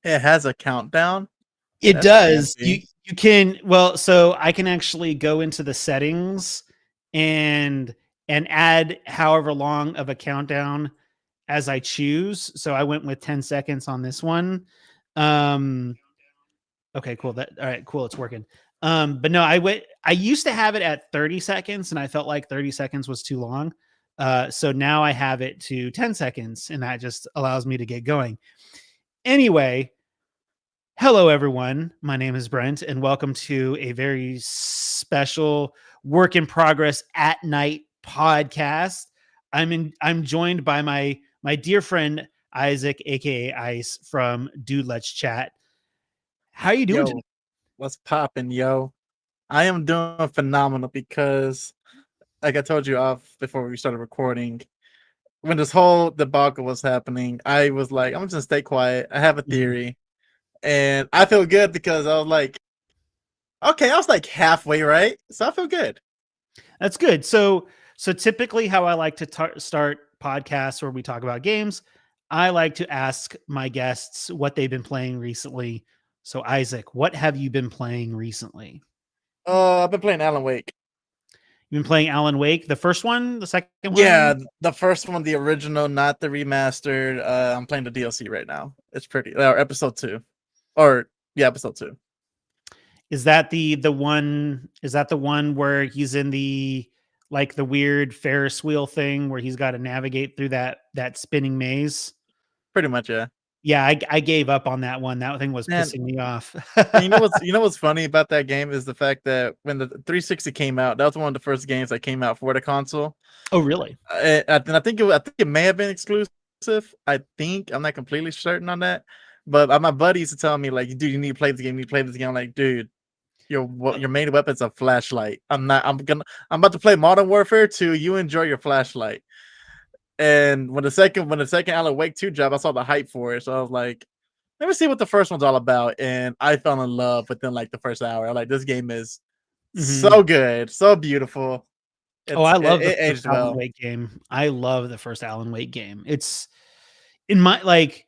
It has a countdown. It That's does. You fancy. you can so I can actually go into the settings and add however long of a countdown as I choose. So I went with 10 seconds on this one. Um okay, cool. All right, cool. It's working. But no, I used to have it at 30 seconds and I felt like 30 seconds was too long. So now I have it to 10 seconds and that just allows me to get going. Anyway, hello, everyone. My name is Brent, and welcome to a very special work in progress at night podcast. I'm joined by my dear friend Isaac, aka Ice, from Dude Let's Chat. How are you doing today? Yo, what's poppin', yo? I am doing phenomenal because, like I told you off before we started recording, when this whole debacle was happening, I was like, I'm just gonna stay quiet. I have a Mhm. theory. And I feel good because I was like, okay, I was like halfway right. So I feel good. That's good. So typically, how I like to start podcasts where we talk about games, I like to ask my guests what they've been playing recently. So Isaac, what have you been playing recently? I've been playing Alan Wake. You've been playing Alan Wake, the first one, the second Yeah, one? the first one, the original, not the remastered. I'm playing the DLC right now. It's pretty. Or episode 2. Or yeah, episode 2. Is that the one is that the one where he's in the like the weird Ferris wheel thing where he's got to navigate through that spinning maze? Pretty much, yeah. Yeah, I gave up on that one. That thing was And pissing me off. and you know what's funny about that game is the fact that when the 360 came out, that was one of the first games that came out for the console. Oh, really? I think it may have been exclusive. I think I'm not completely certain on that, but my buddy used to tell me like, dude, you need to play this game. You need to play this game. I'm like, dude, your main weapon's a flashlight. I'm about to play Modern Warfare 2. You enjoy your flashlight. And when the second Alan Wake 2 dropped, I saw the hype for it, so I was like, let me see what the first one's all about. And I fell in love within like the first hour. I'm like, this game is Mhm. so good, so beautiful. Oh, I It, love the it first aged Alan well. Wake game. I love the first Alan Wake game. It's in my like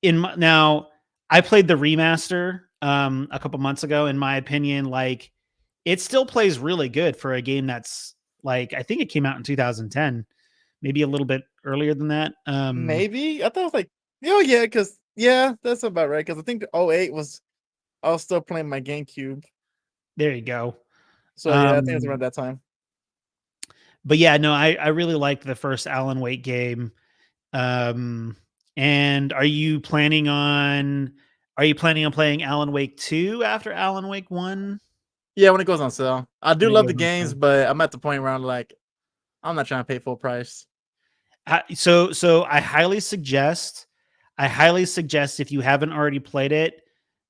in my now I played the remaster a couple months ago. In my opinion, like it still plays really good for a game that's like I think it came out in 2010, maybe a little bit earlier than that. Maybe I thought it was like, oh yeah, because yeah, that's about right. Because I think the '08 was I was still playing my GameCube, There you go. so yeah, I think it was Um, around that time. but yeah, no, I really liked the first Alan Wake game. Um, and are you planning on playing Alan Wake 2 after Alan Wake 1 Yeah, when it goes on sale, I do when it love goes the on games, sale? but I'm at the point where I'm like, I'm not trying to pay full price. So I highly suggest if you haven't already played it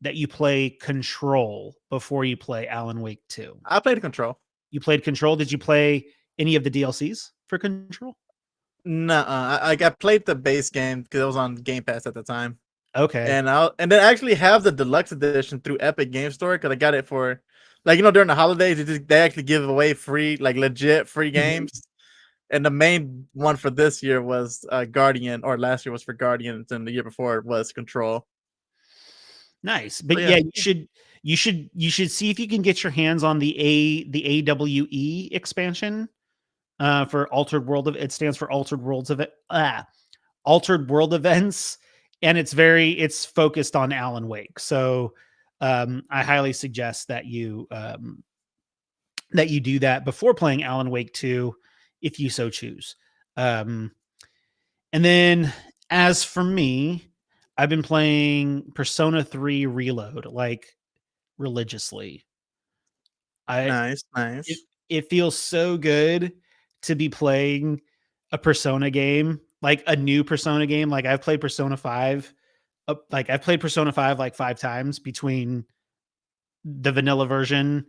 that you play Control before you play Alan Wake 2. I played Control. You played Control. Did you play any of the DLCs for Control? Nuh-uh. I played the base game because it was on Game Pass at the time, Okay. and then actually have the deluxe edition through Epic Game Store because I got it for, like, during the holidays they actually give away free, like legit free Mhm. games. And the main one for this year was Guardian, or last year was for Guardians, and the year before was Control. Nice. So But yeah, yeah, you should see if you can get your hands on the AWE expansion for Altered World of it stands for Altered World Events, and it's focused on Alan Wake. So I highly suggest that you do that before playing Alan Wake 2 if you so choose. Um and then as for me, I've been playing Persona 3 Reload like religiously. I nice, it nice. it feels so good to be playing a Persona game, like a new Persona game. Like I've played Persona 5 I've played Persona 5 like 5 times between the vanilla version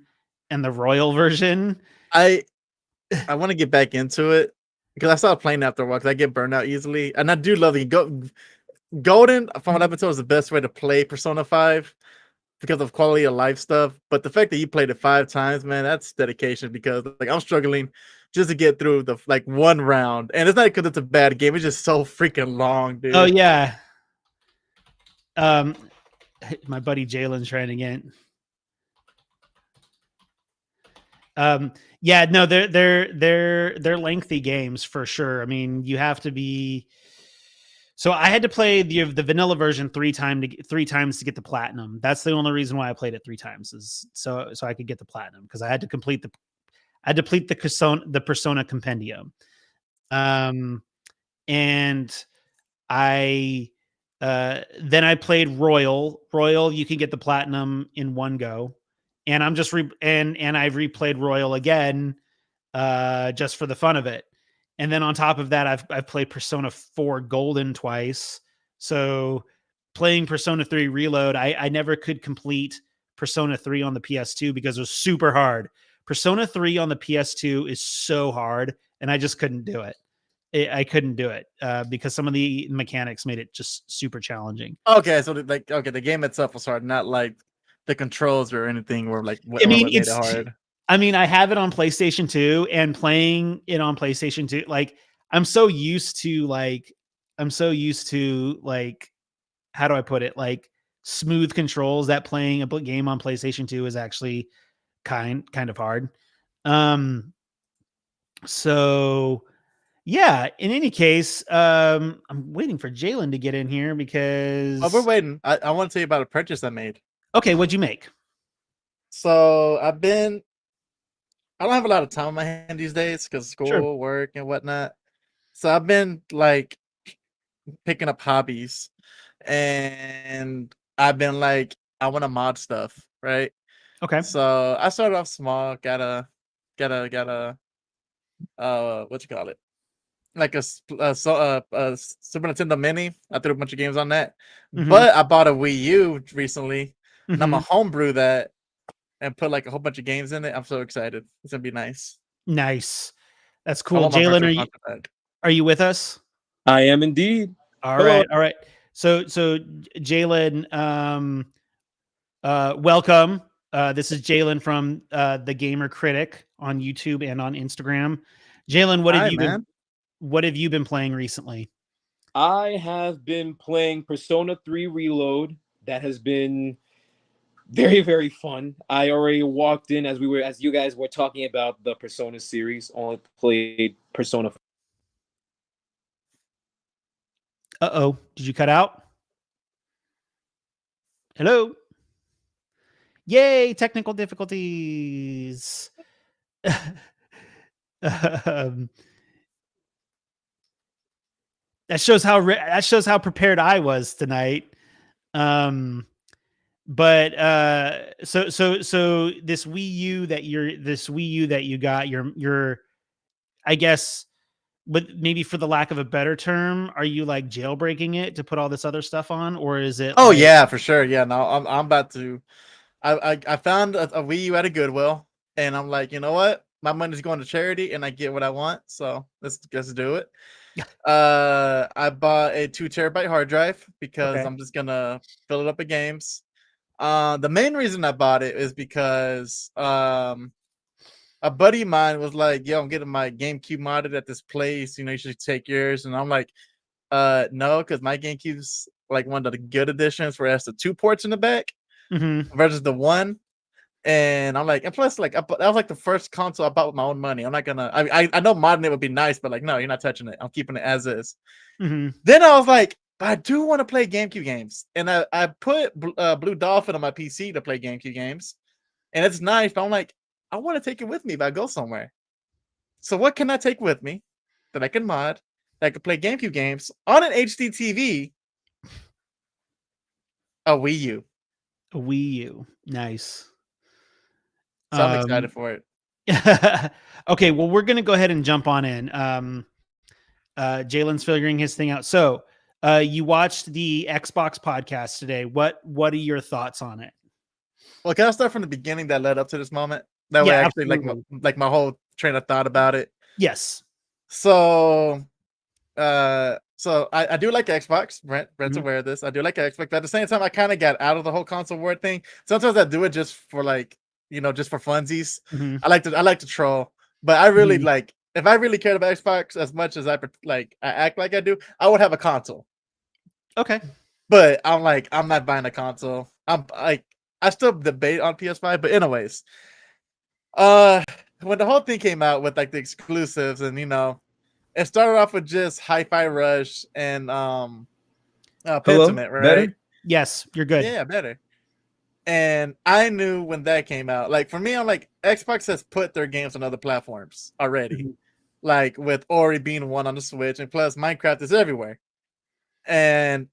and the royal version. I I want to get back into it because I started playing after a while because I get burned out easily, and I do love the Golden. From what I've been told, is the best way to play Persona 5 because of quality of life stuff. But the fact that you played it 5 times, man, that's dedication. Because like I'm struggling just to get through the like one round, and it's not because it's a bad game. It's just so freaking long, Oh dude. yeah. Um My buddy Jalen's trying again. Yeah, no, they're lengthy games for sure. I mean, you have to be. So I had to play the vanilla version three times to get the platinum. That's the only reason why I played it 3 times, is so I could get the platinum, because I had to complete the Persona compendium. And I then I played Royal. Royal, you can get the platinum in one go. And I'm just and I've replayed Royal again just for the fun of it. And then on top of that, I've played Persona 4 Golden twice. So playing Persona 3 Reload, I never could complete Persona 3 on the PS2 because it was super hard. Persona 3 on the PS2 is so hard, and I just couldn't do it. I couldn't do it because some of the mechanics made it just super challenging. Okay, so the game itself was hard, not like the controls or anything were like what I mean, made it hard. I have it on PlayStation 2, and playing it on PlayStation 2, like I'm so used to how do I put it? Like smooth controls, that playing a game on PlayStation 2 is actually kind of hard. So yeah, in any case, I'm waiting for Jalen to get in here because we're waiting. I want to tell you about a purchase I made. Okay, what'd you make? So I don't have a lot of time on my hand these days because school, work, and whatnot. So I've been like picking up hobbies, and I've been like, I want to mod stuff, right? Okay. So I started off small. Got a what you call it? Like a Super Nintendo Mini. I threw a bunch of games on that, but I bought a Wii U recently, and I'm gonna homebrew that and put like a whole bunch of games in it. I'm so excited. It's gonna be nice. Nice. That's cool. Jalen, are you with us? I am indeed. All right. All right. So Jalen, welcome. This is Jalen from the Gamer Critic on YouTube and on Instagram. Jalen, what have you been playing recently? I have been playing Persona 3 Reload. That has been very, very fun. I already walked in as you guys were talking about the Persona series. Only played Persona. Uh-oh. Did you cut out? Hello? Yay, technical difficulties. That shows how prepared I was tonight. But so this Wii U that you got, you're I guess, but maybe for the lack of a better term, are you like jailbreaking it to put all this other stuff on, or is it? Oh yeah, for sure. Yeah, no, I'm about to. I found a Wii U at a Goodwill, and I'm like, you know what? My money's going to charity, and I get what I want. So let's do it. I bought a 2 terabyte hard drive because I'm just gonna fill it up with games. The main reason I bought it is because a buddy of mine was like, yo, I'm getting my GameCube modded at this place, you should take yours. And I'm like, no, because my GameCube's like one of the good editions where it has the 2 ports in the back versus the 1. And I'm like, and plus, like, that was like the first console I bought with my own money. I'm not gonna. I know modding it would be nice, but like, no, you're not touching it. I'm keeping it as is. Then I was like, but I do want to play GameCube games, and I put Blue Dolphin on my PC to play GameCube games, and it's nice. But I'm like, I want to take it with me if I go somewhere. So what can I take with me that I can mod, that I can play GameCube games on an HD TV? A Wii U. A Wii U. Nice. So I'm excited for it. Okay, well, we're gonna go ahead and jump on in. Jalen's figuring his thing out. So you watched the Xbox podcast today. What are your thoughts on it? Well, can I start from the beginning that led up to this moment? That way, actually, like my whole train of thought about it. Yes. So, I do like Xbox. Brent's aware of this. I do like Xbox, but at the same time, I kind of got out of the whole console war thing. Sometimes I do it just for like, just for funsies. I like to troll, but I really like, if I really cared about Xbox as much as I act like I do, I would have a console. Okay. But I'm like, I'm not buying a console. I still debate on PS5, but anyways, when the whole thing came out with like the exclusives, and it started off with just Hi-Fi Rush and Hello, Pentiment, right? better? Yes, you're good. Yeah, better. And I knew when that came out, like for me, I'm like, Xbox has put their games on other platforms already. Mhm. Like with Ori being one on the Switch, and plus Minecraft is everywhere. And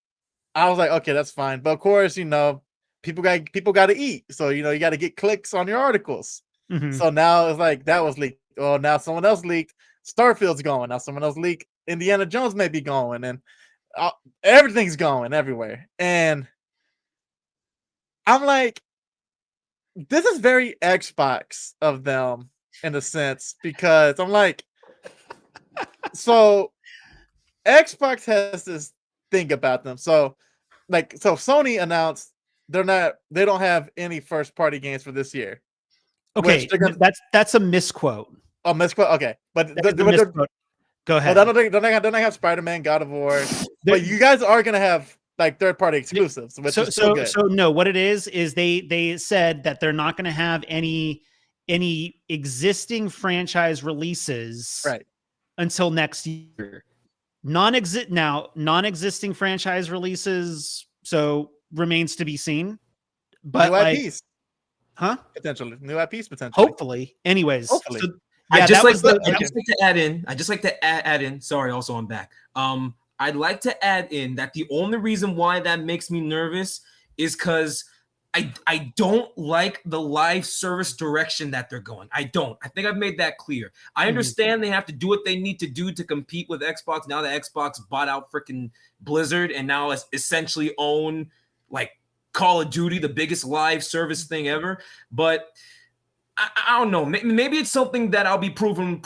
I was like, okay, that's fine. But of course, people got to eat. So, you got to get clicks on your articles. Mhm. So now it's like that was leaked. Oh, now someone else leaked Starfield's going. Now someone else leaked Indiana Jones may be going, and everything's going everywhere. And I'm like, this is very Xbox of them in a sense, because I'm like, so Xbox has this thing about them. So Sony announced they don't have any first party games for this year. Okay, Which they're gonna, that's a misquote. oh, misquote. Okay, but That is a misquote. Go ahead. I don't have Spider-Man, God of War, There- but you guys are gonna have like third party exclusives, which is still good. So no, what it is they said that they're not going to have any existing franchise releases Right. until next year. Non-existing franchise releases, so remains to be seen. But New like, IPs potentially. New IPs potentially. hopefully. Anyways, Hopefully. so, I yeah, just that like was to, the I just like to add in. I just like to add in. Sorry, also I'm back. I'd like to add in that the only reason why that makes me nervous is because I don't like the live service direction that they're going. I don't. I think I've made that clear. I understand they have to do what they need to do to compete with Xbox. Now that Xbox bought out freaking Blizzard and now it's essentially own like Call of Duty, the biggest live service thing ever. But I don't know. Maybe it's something that I'll be proven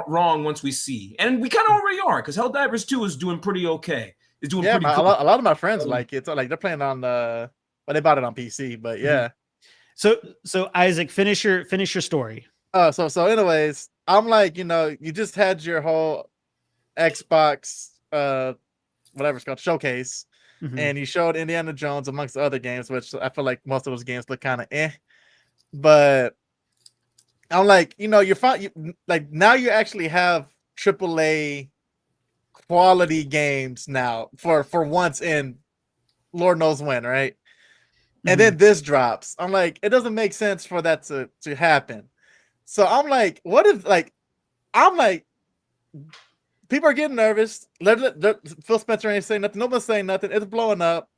wrong once we see, and we kind of already are, because Helldivers 2 is doing pretty okay. It's doing pretty a cool. lot of my friends like it. So like they're playing on they bought it on PC, but yeah. So Isaac, finish your story. So anyways, I'm like, you just had your whole Xbox whatever it's called showcase, and you showed Indiana Jones amongst other games, which I feel like most of those games look kind of but I'm like, you're fine. Like now you actually have AAA quality games now for once in Lord knows when, right? And then this drops. I'm like, it doesn't make sense for that to happen. So I'm like, what if I'm like, people are getting nervous. Phil Spencer ain't saying nothing. Nobody's saying nothing. It's blowing up.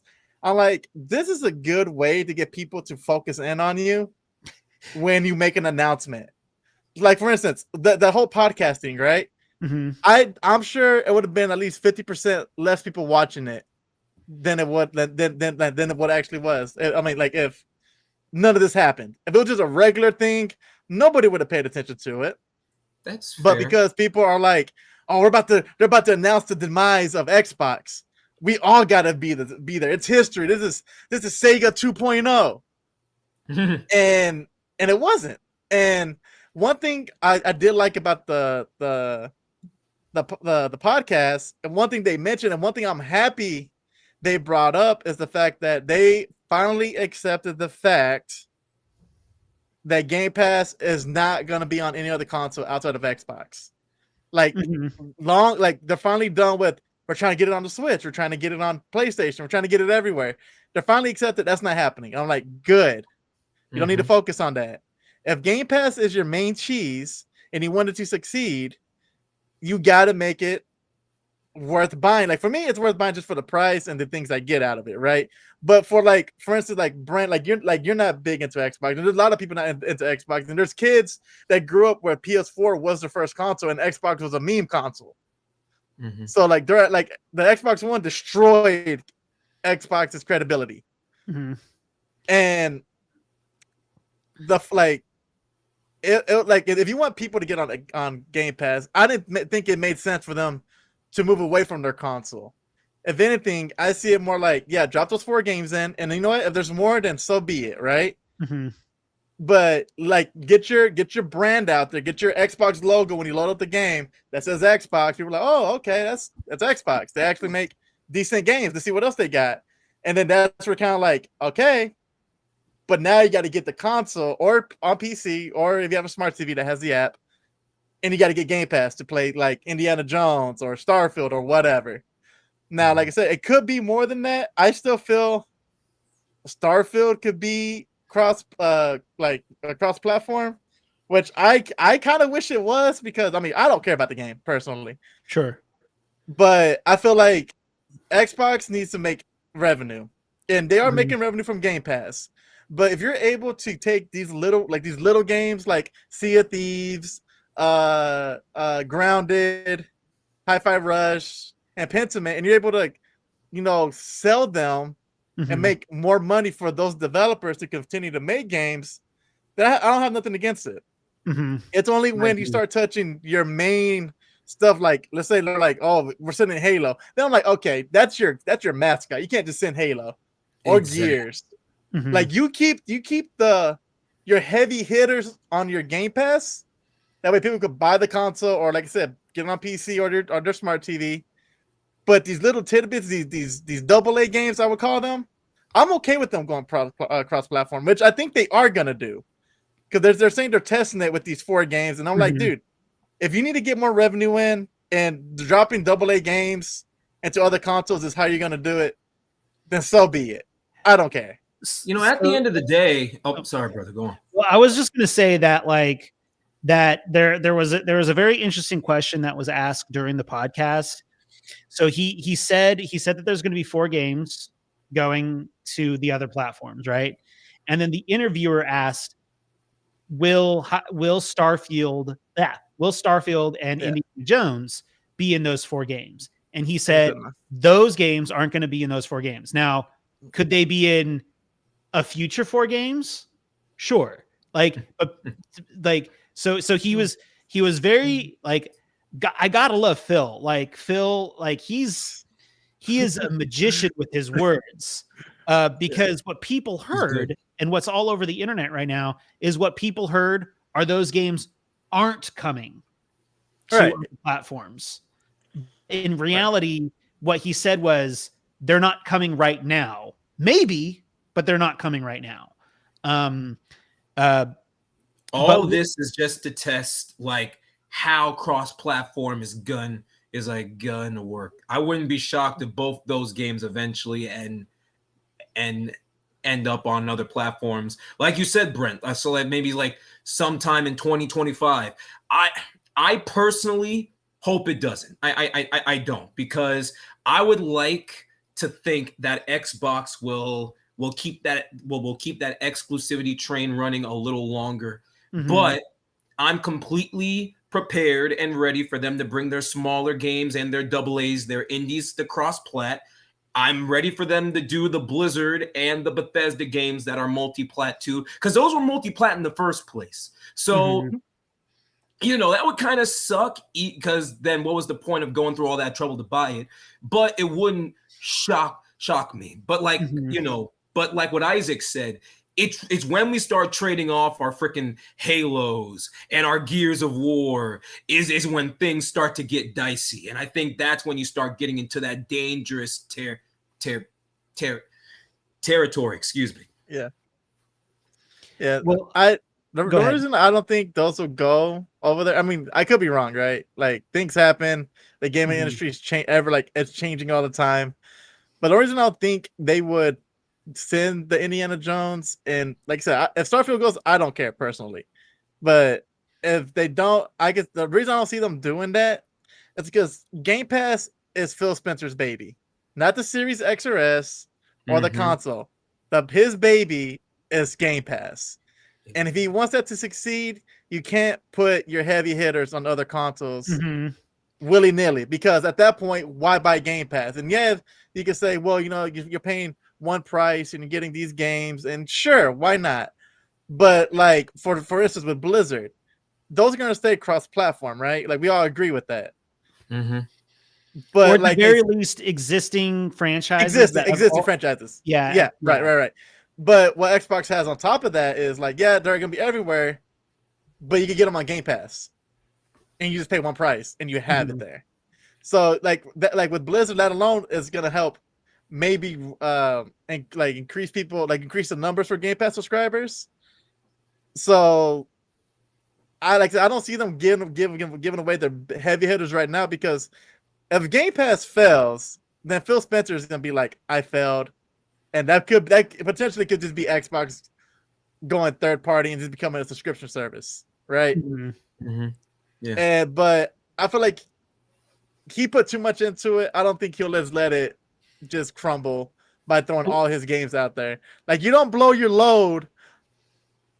I'm like, this is a good way to get people to focus in on you when you make an announcement. Like for instance, the whole podcasting, right? I'm sure it would have been at least 50% less people watching it than it what actually was. I mean, like if none of this happened, if it was just a regular thing, nobody would have paid attention to it. That's fair. But because people are like, oh, they're about to announce the demise of Xbox, we all gotta be there. It's history. This is Sega 2.0. and it wasn't. And one thing I did like about the podcast, and one thing they mentioned, and one thing I'm happy they brought up, is the fact that they finally accepted the fact that Game Pass is not going to be on any other console outside of Xbox. Like they're finally done with, we're trying to get it on the Switch, we're trying to get it on PlayStation, we're trying to get it everywhere. They're finally accepted that's not happening. I'm like, good. You don't need to focus on that. If Game Pass is your main cheese and you want it to succeed, you got to make it worth buying. Like for me, it's worth buying just for the price and the things I get out of it, right? But for instance, like Brent, you're not big into Xbox. There's a lot of people not into Xbox, and there's kids that grew up where PS4 was their first console and Xbox was a meme console. So like they're like the Xbox One destroyed Xbox's credibility, and if you want people to get on Game Pass, I didn't think it made sense for them to move away from their console. If anything, I see it more like, yeah, drop those 4 games in, and you know what? If there's more, then so be it, right? But like, get your brand out there, get your Xbox logo when you load up the game that says Xbox. People are like, oh, okay, that's Xbox. They actually make decent games. To see what else they got, And then that's where kind of like, okay, but now you got to get the console or on PC, or if you have a smart TV that has the app, and you got to get Game Pass to play like Indiana Jones or Starfield or whatever. Now, like I said, it could be more than that. I still feel Starfield could be cross platform, which I kind of wish it was, because I mean, I don't care about the game personally, Sure. but I feel like Xbox needs to make revenue, and they are Mhm. making revenue from Game Pass. But if you're able to take these little games like Sea of Thieves, Grounded, Hi-Fi Rush, and Pentiment, and you're able to, sell them Mhm. and make more money for those developers to continue to make games, that I don't have nothing against it. Mhm. It's only I when you agree. start touching your main stuff, like let's say they're like, oh, we're sending Halo. Then I'm like, okay, that's your mascot. You can't just send Halo or Exactly. Gears. Mhm. Like you keep your heavy hitters on your Game Pass. That way people could buy the console, or like I said, get it on PC or their smart TV. But these little tidbits, these AA games, I would call them, I'm okay with them going cross platform, which I think they are gonna do, because they're saying they're testing it with these 4 games, and I'm like, Mhm. dude, if you need to get more revenue in, and dropping AA games into other consoles is how you're gonna do it, then so be it. I don't care. You know, at the So- end of the day, oh, sorry, brother, go on. Well, I was just going to say that there was a very interesting question that was asked during the podcast. So he said that there's going to be 4 games going to the other platforms, right? And then the interviewer asked, will Starfield and Yeah. Indiana Jones be in those 4 games? And he That's said good enough. those games aren't going to be in those 4 games. Now, could they be in a future 4 games? Sure. Like so he was very like, I gotta love Phil. Like Phil, like he is a magician with his words. Because what people He's good. heard and what's all over the internet right now is what people heard are those games aren't coming to Right. other platforms. In reality, what he said was they're not coming right now. Maybe, but they're not coming right now. All But- of this is just to test like how cross-platform is gonna work. I wouldn't be shocked if both those games eventually and end up on other platforms. Like you said, Brent, so like maybe like sometime in 2025. I personally hope it doesn't. I don't, because I would like to think that Xbox will keep that exclusivity train running a little longer. Mhm. But I'm completely prepared and ready for them to bring their smaller games and their AA's, their indies to cross-plat. I'm ready for them to do the Blizzard and the Bethesda games that are multi-plat too, because those were multi-plat in the first place. So, Mhm. you know, that would kind of suck, because then what was the point of going through all that trouble to buy it? But it wouldn't shock me. But like, Mhm. you know, but like what Isaac said, it's when we start trading off our freaking Halos and our Gears of War is when things start to get dicey. And I think that's when you start getting into that dangerous territory, excuse me. Yeah. Well, The go ahead. reason I don't think those will go over there, I mean, I could be wrong, right? Like things happen. The gaming Mhm. industry is it's changing all the time. But the reason I don't think they would send the Indiana Jones, and like I said, if Starfield goes, I don't care personally. But if they don't, I guess the reason I don't see them doing that is because Game Pass is Phil Spencer's baby, not the Series X or S or the Mhm. console. His baby is Game Pass. And if he wants that to succeed, you can't put your heavy hitters on other consoles Mhm. willy-nilly, because at that point, why buy Game Pass? And yeah, you can say, well, you're paying one price and you're getting these games, and sure, why not? But like for instance with Blizzard, those are going to stay cross-platform, right? Like we all agree with that. Mm-hmm. But or at like the very least, existing franchises. that have existing all- franchises. Yeah. Right. But what Xbox has on top of that is like, yeah, they're going to be everywhere, but you can get them on Game Pass, and you just pay one price and you have it Mhm. there. So like with Blizzard, that alone is going to help maybe and like increase the numbers for Game Pass subscribers. So I don't see them giving away their heavy hitters right now, because if Game Pass fails, then Phil Spencer is gonna be like, I failed, and that potentially could just be Xbox going third party and just becoming a subscription service, right? Yeah. But I feel like he put too much into it. I don't think he'll just let it just crumble by throwing all his games out there. Like, you don't blow your load.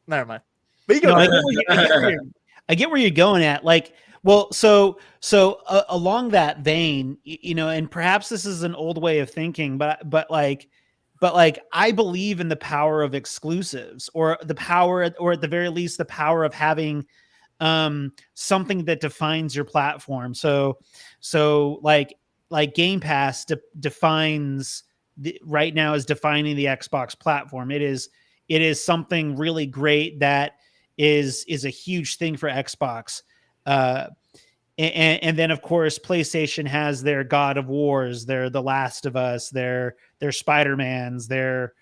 Never mind. But you go. No, I get where you're going at. Like, well, so along that vein, you know, and perhaps this is an old way of thinking, but like I believe in the power of exclusives, or the power, or at the very least, the power of having something that defines your platform. So like Game Pass defines right now is defining the Xbox platform. It is something really great that is a huge thing for Xbox. And then of course PlayStation has their God of Wars, their The Last of Us, their Spider-Mans, their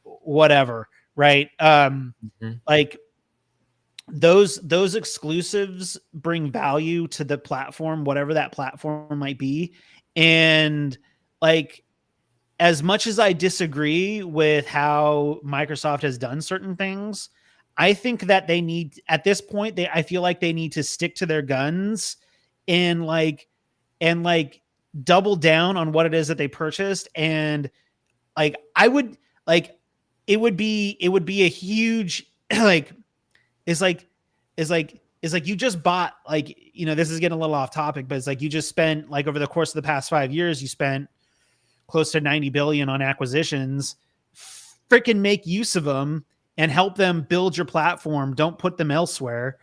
whatever, right? Like those exclusives bring value to the platform, whatever that platform might be. And like, as much as I disagree with how Microsoft has done certain things, I think that they need, at this point, I feel like they need to stick to their guns and double down on what it is that they purchased. And like, it would be a huge, it's like you just bought, like, you know, this is getting a little off topic, but it's like you just spent, like, over the course of the past 5 years, you spent close to 90 billion on acquisitions. Freaking make use of them and help them build your platform. Don't put them elsewhere.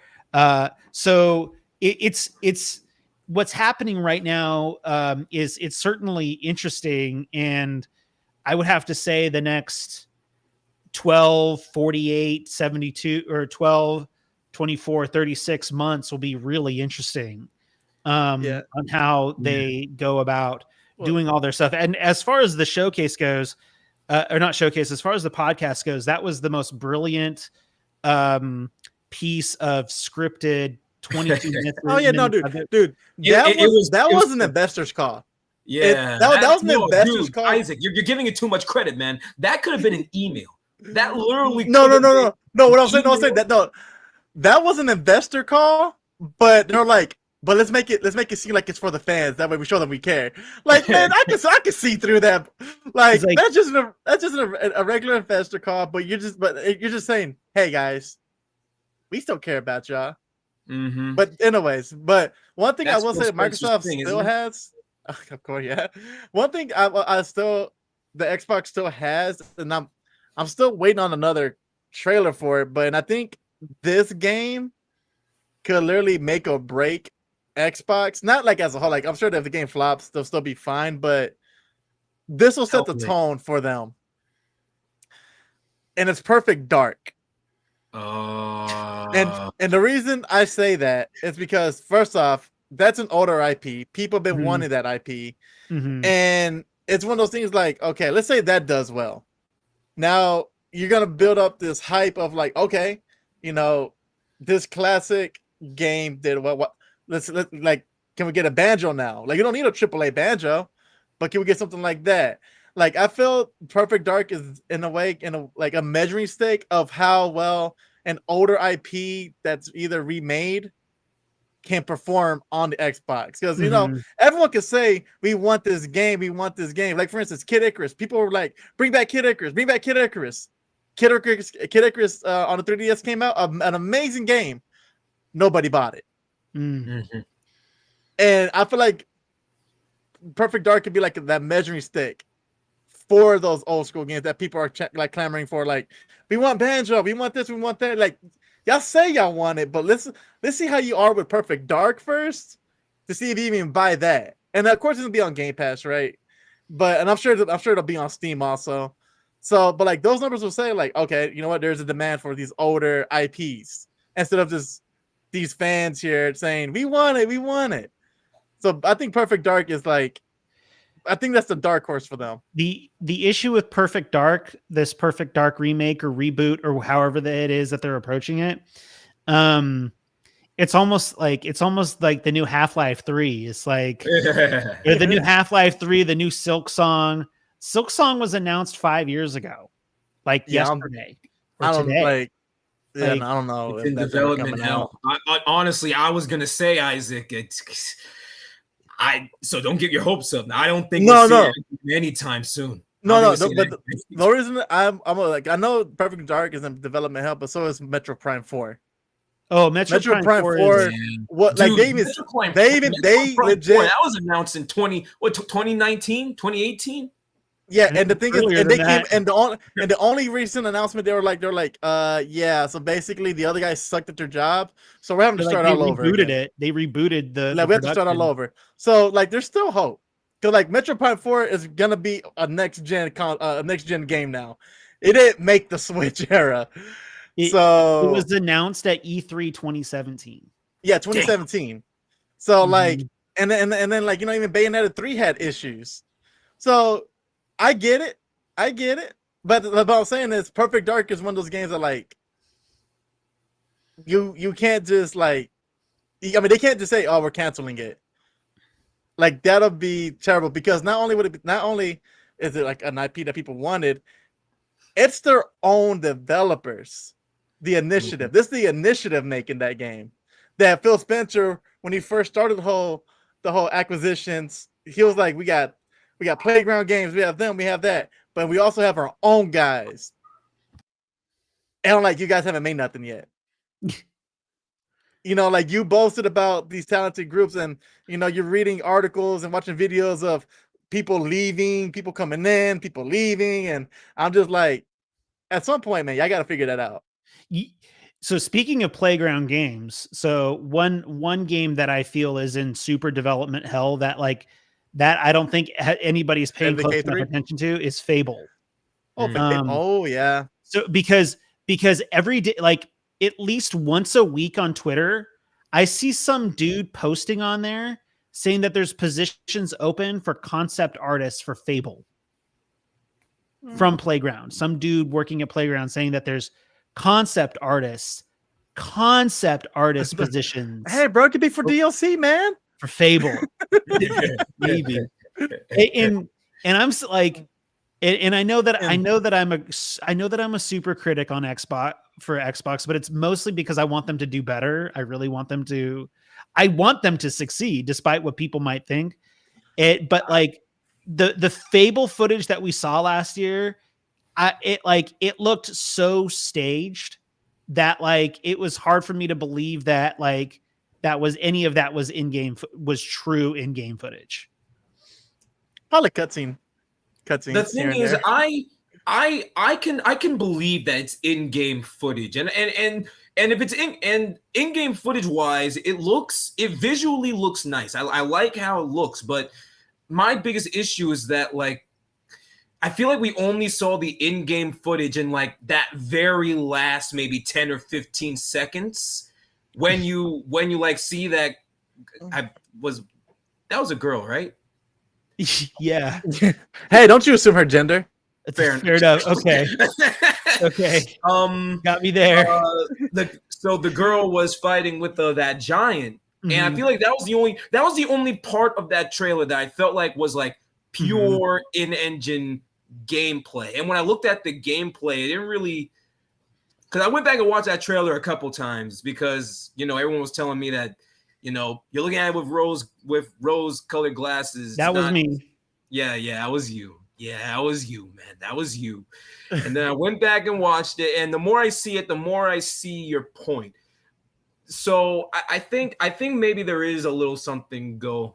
So it's what's happening right now. It's certainly interesting. And I would have to say the next 12, 48, 72, or 12, 24, 36 months will be really interesting on how they go about doing all their stuff. And as far as the showcase goes, or not showcase, as far as the podcast goes, that was the most brilliant piece of scripted 22 minutes. Oh yeah, no, dude, that was an investor's call. Yeah, that was an investor's call. Isaac, you're giving it too much credit, man. That could have been an email. That literally no. What I'm saying, that was an investor call, but they're like, but let's make it seem like it's for the fans. That way we show them we care. Like, man, I can see through that. Like that's just a regular investor call, but you're just saying, hey guys, we still care about y'all. But anyways, one thing I will say, Microsoft still has, of course, yeah. One thing I still, the Xbox still has, and I'm still waiting on another trailer for it, but I think this game could literally make or break Xbox. Not like as a whole. Like, I'm sure that if the game flops, they'll still be fine, but this will set the tone for them. And it's Perfect Dark. And the reason I say that is because, first off, that's an older IP. People have been wanting that IP. And it's one of those things like, okay, let's say that does well. Now you're gonna build up this hype of like, okay, you know, this classic game did what let's like, can we get a banjo now? Like, you don't need a AAA banjo, but can we get something like that? Like, I feel Perfect Dark is in a way like a measuring stick of how well an older IP that's either remade can perform on the Xbox. Because you know, everyone can say we want this game. Like, for instance, Kid Icarus. People were like, bring back Kid Icarus. Kid Icarus on the 3DS came out, an amazing game. Nobody bought it. And I feel like Perfect Dark could be like that measuring stick for those old school games that people are like clamoring for. Like, we want banjo, we want this, we want that. Like, y'all say y'all want it, but let's see how you are with Perfect Dark first to see if you even buy that. And of course, it'll be on Game Pass, right? And I'm sure it'll be on Steam also. So, but like, those numbers will say like, okay, you know what? There's a demand for these older IPs instead of just these fans here saying we want it. So I think Perfect Dark is like I think that's the dark horse for them. The issue with Perfect Dark, this Perfect Dark remake or reboot or however it is that they're approaching it, it's almost like the new Half-Life 3. It's like the new Half-Life 3, the new Silk Song. Silk Song was announced 5 years ago, like yesterday or today. I don't know. It's in development hell. Honestly, I was gonna say, Isaac, so don't get your hopes up. I don't think we'll see it anytime soon. No. But the reason I'm like, I know Perfect Dark is in development hell, but so is Metro Prime 4. Oh, Metro Prime 4 what? Dude, like they legit. That was announced in 2019, 2018. Yeah, and the thing is, and they came, and the only recent announcement they were like, yeah. So basically, the other guys sucked at their job, so we're having to start all over. They rebooted the. Like we have to start all over. So like, there's still hope, because like Metro Prime 4 is gonna be a next gen game now. It didn't make the Switch era, it was announced at E3 2017. Yeah, 2017. Damn. So like, and then like, even Bayonetta 3 had issues, so. I get it. But what I'm saying is Perfect Dark is one of those games that like you can't just like, I mean, they can't just say, oh, we're canceling it. Like that'll be terrible, because not only is it like an IP that people wanted, it's their own developers. The initiative. This is the initiative making that game. That Phil Spencer, when he first started the whole acquisitions, he was like, we got Playground Games, we have them, we have that, but we also have our own guys. And I'm like, you guys haven't made nothing yet. Like you boasted about these talented groups, and you're reading articles and watching videos of people leaving, people coming in, people leaving, and I'm just like, at some point, man, I got to figure that out. So speaking of Playground Games, so one game that I feel is in super development hell that I don't think anybody's paying close enough attention to is Fable. Oh yeah. So because every day, like at least once a week on Twitter, I see some dude posting on there saying that there's positions open for concept artists for Fable from Playground. Some dude working at Playground saying that there's concept artist positions. Hey, bro, it could be for DLC, man. For Fable. Maybe. And I'm like, and I know that I'm a super critic on Xbox, but it's mostly because I want them to do better. I really want them to succeed despite what people might think. But like the Fable footage that we saw last year, it looked so staged that like it was hard for me to believe that like that was any of that was was true in-game footage. Probably cutscene. The thing is, I can believe that it's in-game footage, and if it's in-game footage wise, it visually looks nice. I like how it looks, but my biggest issue is that like I feel like we only saw the in-game footage in like that very last maybe 10 or 15 seconds. When you like see that that was a girl, right? Yeah. Hey, don't you assume her gender? Fair enough. Okay. Got me there. So the girl was fighting with that giant, and I feel like that was the only part of that trailer that I felt like was like pure in-engine gameplay. And when I looked at the gameplay, it didn't really. Because I went back and watched that trailer a couple times because, everyone was telling me that, you're looking at it with rose-colored glasses. That was me. Yeah, that was you. Yeah, that was you, man. That was you. And then I went back and watched it, and the more I see it, the more I see your point. So I think maybe there is a little something going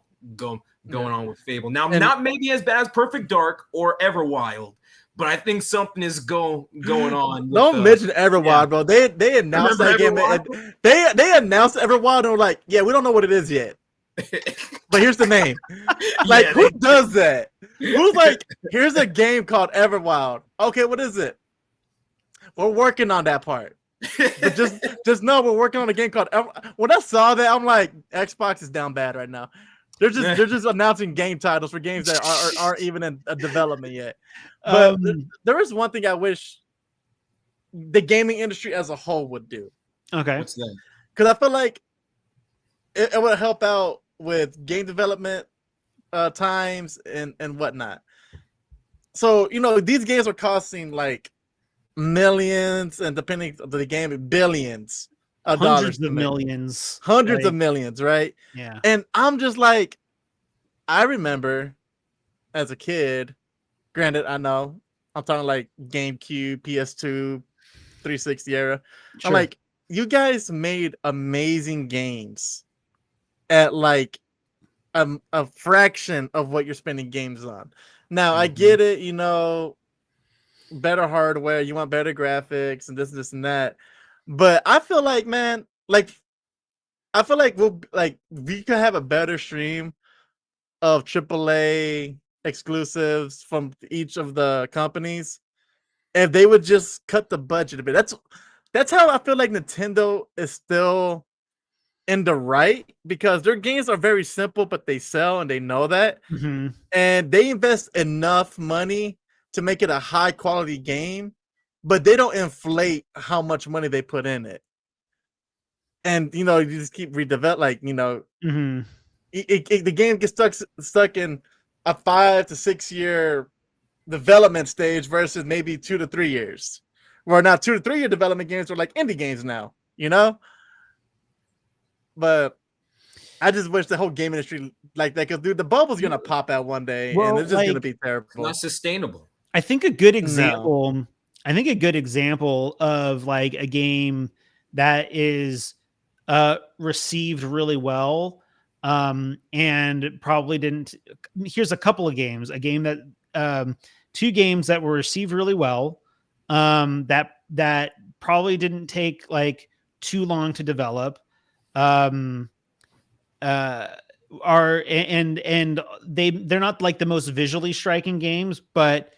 on with Fable. Now, not maybe as bad as Perfect Dark or Everwild. But I think something is going on. Don't mention Everwild, bro. They announced that game. They announced Everwild and were like, yeah, we don't know what it is yet. But here's the name. Like, who does that? Who's like, here's a game called Everwild. Okay, what is it? We're working on that part. But just know we're working on a game called When I saw that, I'm like, Xbox is down bad right now. They're just announcing game titles for games that aren't even in development yet. But there is one thing I wish the gaming industry as a whole would do. Okay. What's that? Because I feel like it would help out with game development times and whatnot. So, these games are costing like millions, and depending on the game, billions of dollars. Hundreds of millions. Hundreds of millions, right? Yeah. And I'm just like, I remember as a kid, granted, I know I'm talking like GameCube, PS2, 360 era. Sure. I'm like, you guys made amazing games at like a fraction of what you're spending games on. Now, I get it, better hardware, you want better graphics and this and that. But I feel like, man, I feel like we could have a better stream of AAA exclusives from each of the companies if they would just cut the budget a bit. That's how I feel like Nintendo is still in the right, because their games are very simple, but they sell and they know that. Mm-hmm. And they invest enough money to make it a high quality game, but they don't inflate how much money they put in it. And you just keep redevelop, Mm-hmm. the game gets stuck in a 5 to 6 year development stage versus maybe 2 to 3 years. Where now 2 to 3 year development games are like indie games now, But I just wish the whole game industry like that, because dude, the bubble's gonna pop out one day, and it's just gonna be terrible. It's not sustainable. I think a good example. I think a good example of like a game that is received really well, and probably didn't. Here's a couple of games. A game that 2 games that were received really well, that probably didn't take like too long to develop. Are and they're not like the most visually striking games, but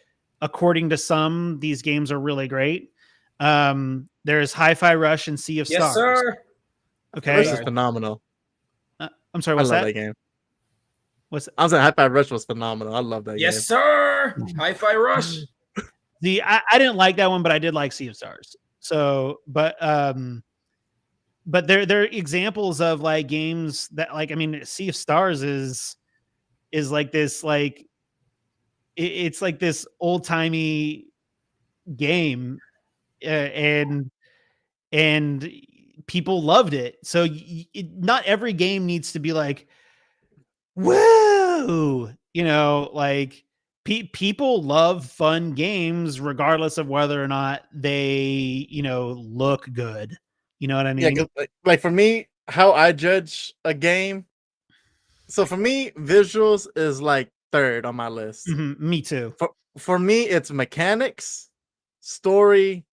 according to some, these games are really great. There's Hi-Fi Rush and Sea of Stars. Yes, sir. Okay, Rush is phenomenal. I'm sorry. I What's love that? that game. What's I was saying Hi-Fi Rush was phenomenal. I love that game. Yes, sir. Hi-Fi Rush. I didn't like that one, but I did like Sea of Stars. So, but they're examples of like games that, like, I mean, Sea of Stars is like this, like it's like this old timey game, and people loved it. So not every game needs to be like, whoa, like people love fun games regardless of whether or not they, look good. You know what I mean? Yeah, like for me, how I judge a game. So for me, visuals is like third on my list. Mm-hmm, me too. For me, it's mechanics, story,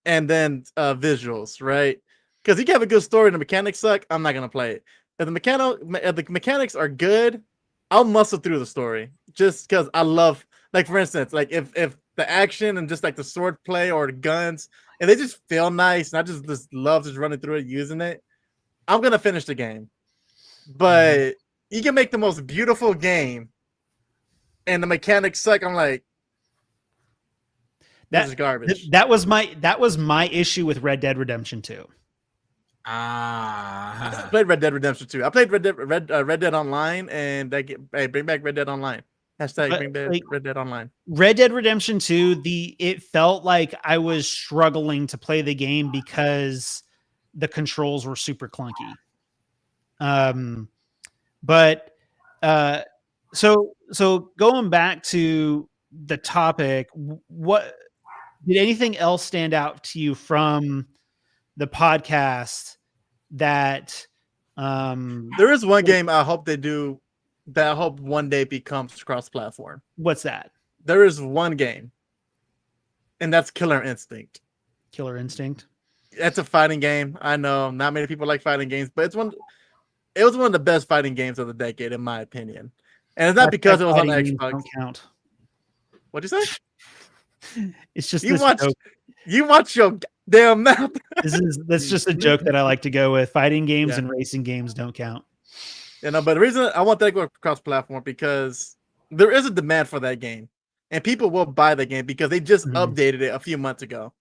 and then visuals, right? Because you can have a good story and the mechanics suck, I'm not gonna play it. If the mechanics are good, I'll muscle through the story just because I love, like, for instance, like if the action and just like the sword play or the guns, and they just feel nice, and I just love just running through it, using it, I'm gonna finish the game. But you can make the most beautiful game, and the mechanics suck. I'm like, this is garbage. That was my issue with Red Dead Redemption 2. I played Red Dead Redemption 2. I played Red Dead Online, and bring back Red Dead Online. Bring back Red Dead Online. Red Dead Redemption 2, it felt like I was struggling to play the game because the controls were super clunky. So going back to the topic, what did anything else stand out to you from the podcast that there is one game I hope they do that I hope one day becomes cross-platform. What's that? There is one game, and that's Killer Instinct. Killer Instinct. That's a fighting game. I know not many people like fighting games, but it was one of the best fighting games of the decade, in my opinion. And it's not because it was on the Xbox. Don't count. What'd you say? It's just you watch your damn mouth. That's just a joke that I like to go with. Fighting games and racing games don't count. But the reason I want that to go across platform because there is a demand for that game, and people will buy the game because they just updated it a few months ago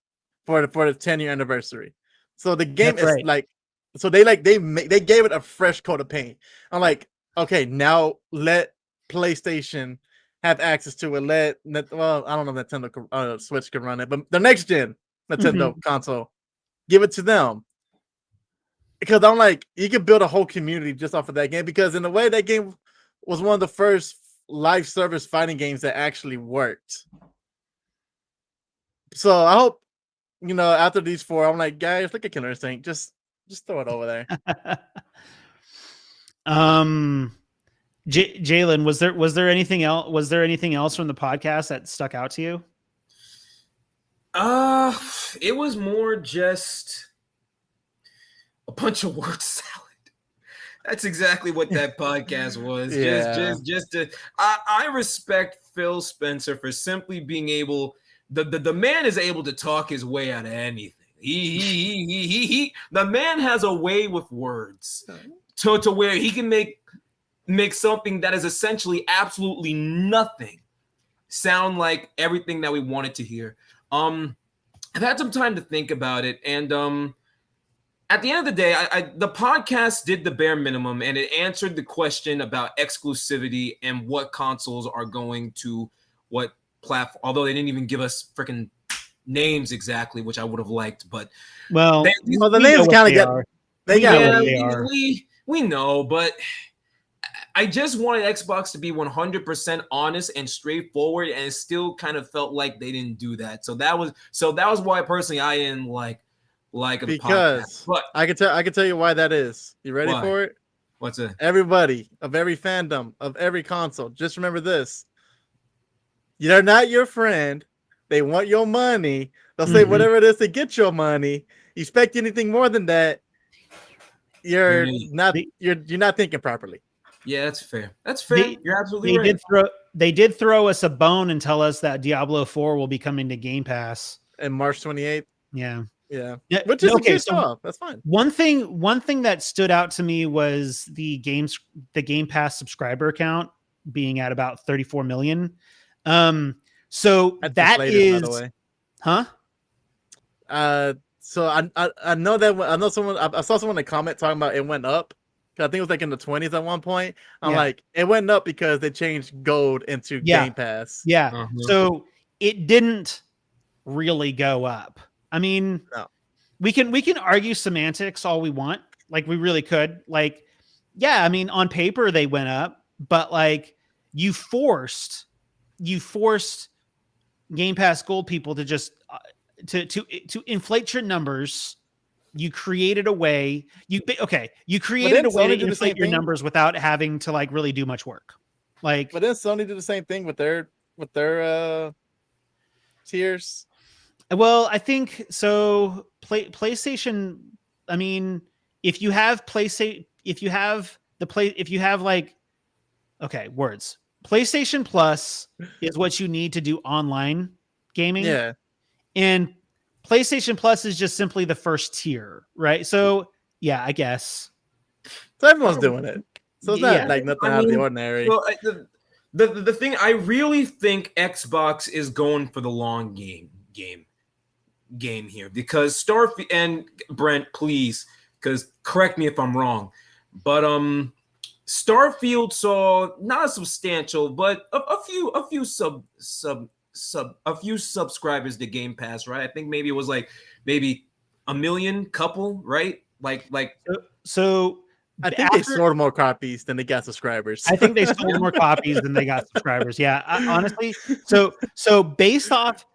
for the 10-year anniversary. So the game That's is right. like, so they gave it a fresh coat of paint. I'm like, okay, now let PlayStation have access to it. Well, I don't know if Nintendo Switch can run it, but the next gen Nintendo console, give it to them. Because I'm like, you can build a whole community just off of that game. Because in a way, that game was one of the first live service fighting games that actually worked. So I hope, after these 4, I'm like, guys, look at Killer Instinct. Just throw it over there. Jalen, was there anything else? Was there anything else from the podcast that stuck out to you? It was more just a bunch of word salad. That's exactly what that podcast was. Yeah. I respect Phil Spencer for simply being able. The man is able to talk his way out of anything. The man has a way with words to where he can make something that is essentially absolutely nothing sound like everything that we wanted to hear. I've had some time to think about it, and at the end of the day, the podcast did the bare minimum, and it answered the question about exclusivity and what consoles are going to what platform. Although they didn't even give us freaking names exactly, which I would have liked, but the names kind of get. We know, but I just wanted Xbox to be 100% honest and straightforward, and it still kind of felt like they didn't do that. So that was why personally I didn't like the podcast. But I can tell you why that is. You ready for it? What's it? Everybody of every fandom of every console, just remember this: they're not your friend. They want your money. They'll say whatever it is to get your money. You expect anything more than that, you're not thinking properly. Yeah, that's fair. That's fair. You're absolutely right. They did throw us a bone and tell us that Diablo 4 will be coming to Game Pass in March 28th. Yeah. Which is okay. So that's fine. One thing that stood out to me was the Game Pass subscriber count being at about 34 million. So that's that is, by the way. Huh? So I know that I saw someone in the comment talking about it went up. I think it was like in the 20s at one point. I'm like, it went up because they changed gold into Game Pass. Yeah. So it didn't really go up. I mean, no. we can argue semantics all we want. Like we really could. Like, yeah, I mean, on paper they went up, but like you forced Game Pass Gold people to just to inflate your numbers. You created a way. You created a way to inflate your numbers without having to like really do much work. Like, but then Sony did the same thing with their tiers. Well, I think so. PlayStation. I mean, if you have PlayStation Plus is what you need to do online gaming. Yeah. And PlayStation Plus is just simply the first tier, right? So yeah, I guess. So everyone's doing it. So it's not like nothing out of the ordinary. Well, the thing, I really think Xbox is going for the long game here, because Starfield, and Brent, please, because correct me if I'm wrong, but Starfield saw not a substantial, but a few subscribers to Game Pass, right? I think maybe it was maybe a million couple, right? So I think they sold more copies than they got subscribers. I think they sold more copies than they got subscribers. Yeah, honestly. So based off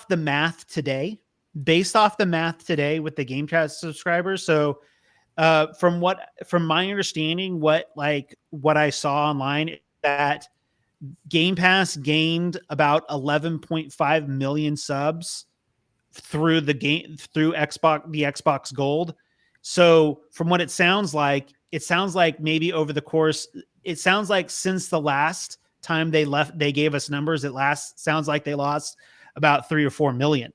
the math today with the Game Pass subscribers. So from my understanding, what I saw online, that Game Pass gained about 11.5 million subs through the Xbox Gold. So from what it sounds like maybe over the course, it sounds like since the last time they gave us numbers, sounds like they lost about 3 or 4 million.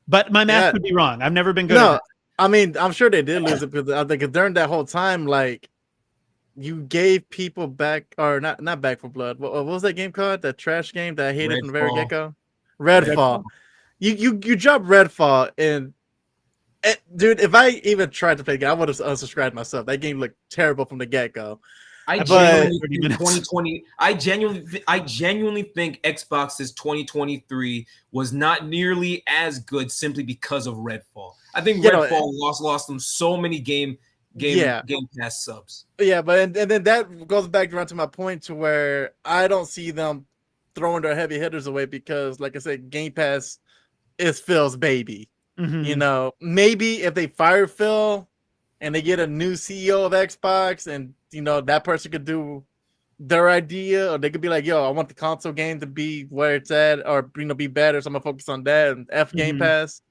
But my math could be wrong. I've never been good at it. I mean, I'm sure they did lose it because I think during that whole time, like you gave people back or not back for blood. What was that game called? That trash game that I hated from the very Redfall. get go. Redfall. You dropped Redfall and dude, if I even tried to play the game, I would have unsubscribed myself. That game looked terrible from the get go. I But- genuinely think 2020. I genuinely think Xbox's 2023 was not nearly as good simply because of Redfall. I think You know, Redfall lost them so many Game Pass subs. Yeah, but and then that goes back around to my point to where I don't see them throwing their heavy hitters away because, like I said, Game Pass is Phil's baby. Mhm. You know, maybe if they fire Phil and they get a new CEO of Xbox and, you know, that person could do their idea, or they could be like, yo, I want the console game to be where it's at, or, you know, be better. So I'm going to focus on that and Game Mhm. Pass.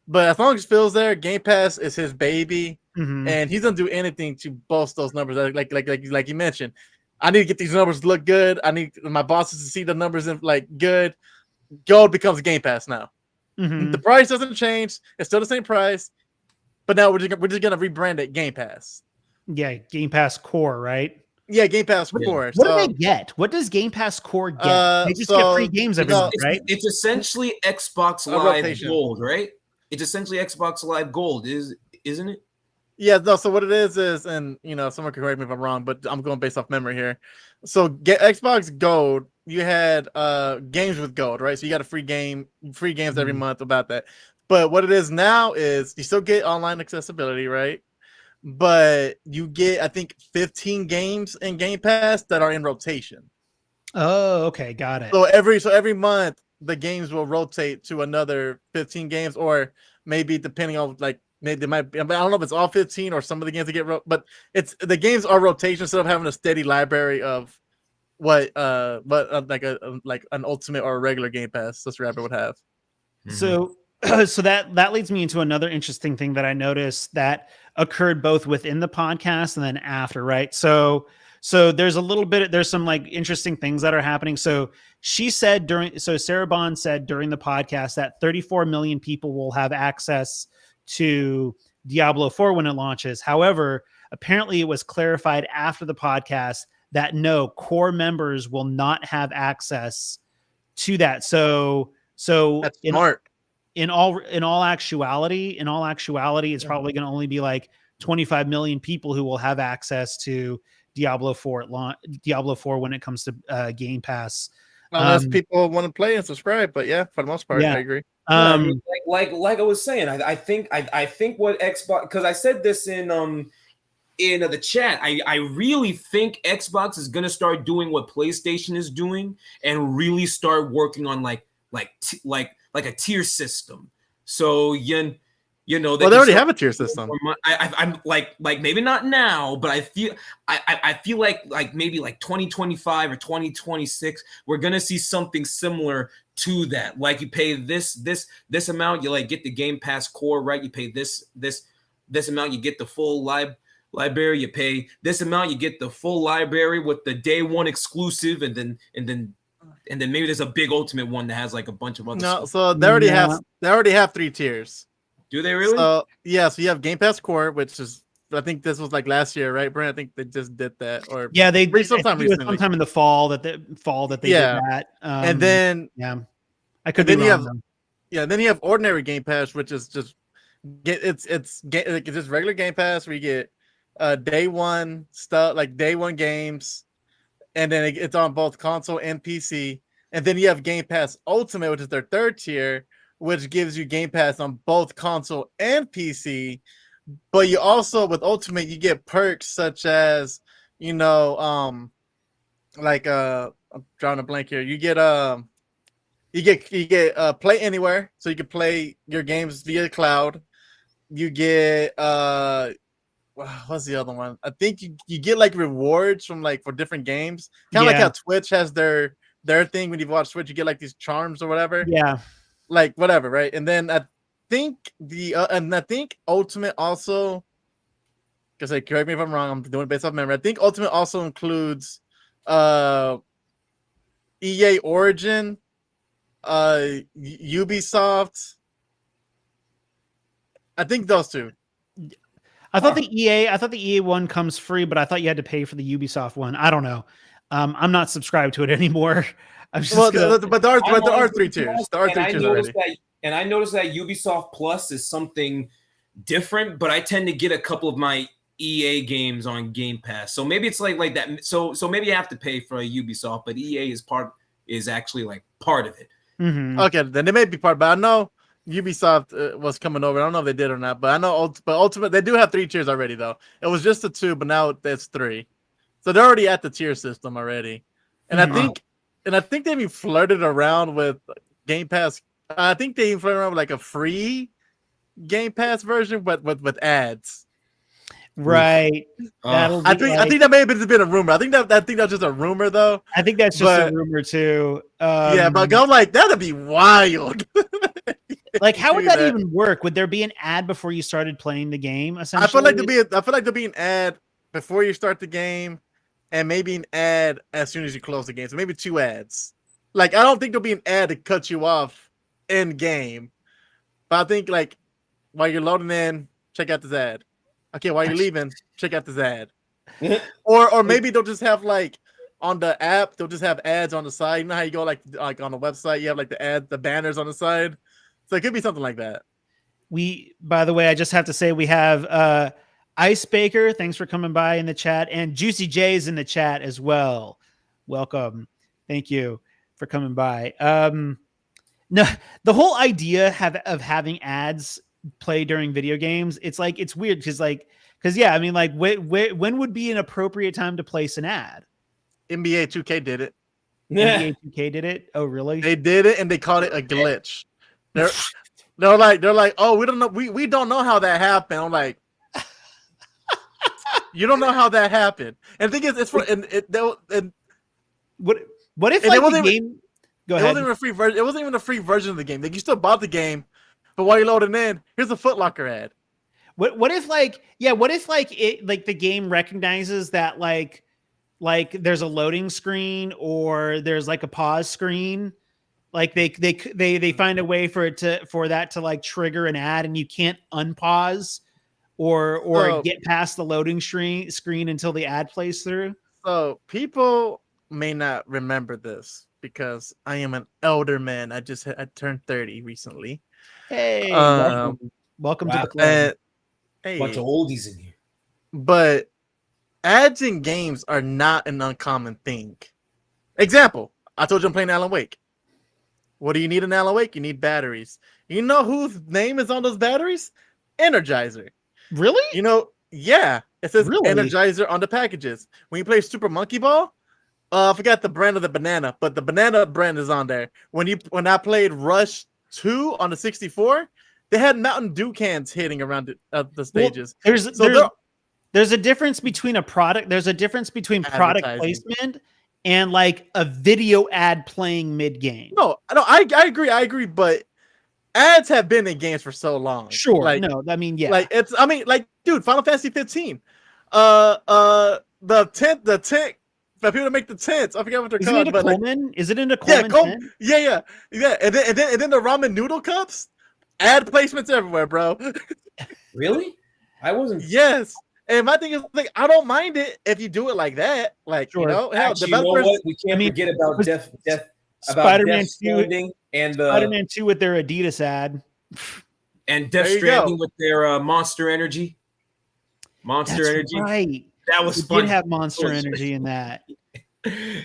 But as long as Phil's there, Game Pass is his baby. Mhm. And he's gonna do anything to boost those numbers. Like you mentioned, I need to get these numbers to look good. I need my bosses to see the numbers in like good. Gold becomes Game Pass now. Mhm. The price doesn't change; it's still the same price, but now we're just gonna rebrand it Game Pass. Yeah, Game Pass Core, right? Yeah, Game Pass Yeah. Core. What do So they get? What does Game Pass Core get? They just get so, free games you every know, month, right? It's essentially Xbox A Live rotation. Gold, right? It's essentially Xbox Live Gold, isn't it? yeah, no. So what it is, and you know, someone can correct me if I'm wrong, but I'm going based off memory here. So get Xbox Gold. You had games with Gold, right? So you got a free games every Mhm. month about that. But what it is now is you still get online accessibility, right? But you get, I think, 15 games in Game Pass that are in rotation. Oh, okay, got it. So every month the games will rotate to another 15 games, or maybe depending on like maybe they might be, I don't know if it's all 15 or some of the games that get but it's the games are rotation instead of having a steady library of what like an ultimate or a regular Game Pass subscriber would have. So so that leads me into another interesting thing that I noticed that occurred both within the podcast and then after, right? So there's some like interesting things that are happening. So she said Sarah Bond said during the podcast that 34 million people will have access to Diablo 4 when it launches. However, apparently it was clarified after the podcast that no, core members will not have access to that. So That's smart. in all actuality, it's probably going to only be like 25 million people who will have access to Diablo 4 when it comes to Game Pass. Unless people want to play and subscribe, but yeah, for the most part, Yeah. I agree. Yeah, I mean, like I was saying, I think what Xbox, because I said this in the chat, I really think Xbox is gonna start doing what PlayStation is doing and really start working on like a tier system. So you know, Well, they can already start- have a tier system. I'm like maybe not now, but I feel like maybe like 2025 or 2026, we're gonna see something similar to that. Like you pay this amount, you like get the Game Pass Core, right? You pay this amount, you get the full library. You pay this amount, you get the full library with the day one exclusive, and then maybe there's a big ultimate one that has like a bunch of other stuff. So they already have 3 tiers. Do they really? So yeah, so you have Game Pass Core, which is, I think this was like last year, right, Brent? I think they just did that, or Yeah, they did sometime recently. sometime in the fall that they Yeah. did that. And then yeah, I could then be you wrong. have- though. yeah, then you have ordinary Game Pass, which is just it's just regular Game Pass where you get day one stuff, like day one games, and then it's on both console and PC. And then you have Game Pass Ultimate, which is their 3rd tier, which gives you Game Pass on both console and PC. But you also, with Ultimate, you get perks such as, you know, like I'm drawing a blank here. You get Play Anywhere, so you can play your games via the cloud. You get what's the other one? I think you get like rewards from like for different games. Kind of like Yeah. how Twitch has their thing when you watch Twitch, you get like these charms or whatever. Yeah, Like whatever, right? And then I think Ultimate also, because correct me if I'm wrong, I'm doing it based off memory. I think Ultimate also includes EA Origin, Ubisoft. I think those two. I thought the EA one comes free, but I thought you had to pay for the Ubisoft one. I don't know. I'm not subscribed to it anymore. I'm just Well, gonna. but there I'm are on 3 Game tiers. Pass, There are and 3 I tiers noticed already. that Ubisoft Plus is something different, but I tend to get a couple of my EA games on Game Pass. So maybe it's like that. So maybe I have to pay for a Ubisoft, but EA is actually like part of it. Mhm. Okay, then they may be part, but I know Ubisoft was coming over. I don't know if they did or not, but I know. But ultimate, they do have 3 tiers already, though. It was just the 2, but now it's 3. So they're already at the tier system already. And Mhm. I think they even flirted around with Game Pass. I think they even flirted around with like a free Game Pass version, but with ads. Right. That'll be I like. think that may have been a rumor. I think that's just a rumor though. I think that's just a But rumor too. yeah, but I'm like that'd be wild. Like, how would Do that even work? Would there be an ad before you started playing the game? Essentially, I feel like there'll be an ad before you start the game, and maybe an ad as soon as you close the game. So maybe 2 ads. Like I don't think there'll be an ad to cut you off in game, but I think like while you're loading in, check out this ad. Okay, while you're leaving, check out this ad. Or maybe they'll just have like on the app, they'll just have ads on the side. You know how you go like on the website, you have like the banners on the side. So it could be something like that. By the way, I just have to say we have Ice Baker. Thanks for coming by in the chat, and Juicy J's in the chat as well. Welcome. Thank you for coming by. No, the whole idea of having ads play during video games, it's like it's weird because yeah, I mean, like when would be an appropriate time to place an ad? NBA 2K did it. NBA 2K did it. Oh, really? They did it and they called it a glitch. They're like, oh, we don't know, we don't know how that happened. I'm like, you don't know how that happened. And the thing is, it's for and what if and like it wasn't the even- game? Go it ahead. wasn't even a free version. It wasn't even a free version of the game. Like you still bought the game, but while you're loading in, here's a Foot Locker ad. What if like what if like it like the game recognizes that like there's a loading screen or there's like a pause screen, like they find a way for that to like trigger an ad and you can't unpause or So- get past the loading screen until the ad plays through. So people may not remember this because I am an elder man. I turned 30 recently. Hey, Um, welcome to wow. the club. Hey, Bunch of oldies in here. but ads in games are not an uncommon thing. Example, I told you I'm playing Alan Wake. What do you need in Alan Wake? You need batteries. You know whose name is on those batteries? Energizer. Really? You know, yeah. It says Really? Energizer on the packages. When you play Super Monkey Ball, I forgot the brand of the banana, but the banana brand is on there. When I played Rush 2 on the 64, they had Mountain Dew cans hitting around the stages. Well, there's a difference between a product. There's a difference between product Advertising. placement and like a video ad playing mid game. No, I agree, but ads have been in games for so long. Sure. Like, No, I mean, yeah. like dude, Final Fantasy 15. The tent for people to make the tents. I forget what they're Isn't called. it a But Coleman? Isn't it a Coleman? yeah. And then the ramen noodle cups. Ad placements everywhere, bro. Really? I wasn't. Yes. And my thing is like I don't mind it if you do it like that. Like Sure. you know, hell, Actually, you know developers. what? We can't forget about Death Spider-Man 2, Stranding and the Spider-Man 2 with their Adidas ad. and There Death you Stranding go. with their Monster Energy. Monster That's Energy. right. That was It funny. did have Monster It was- Energy in that.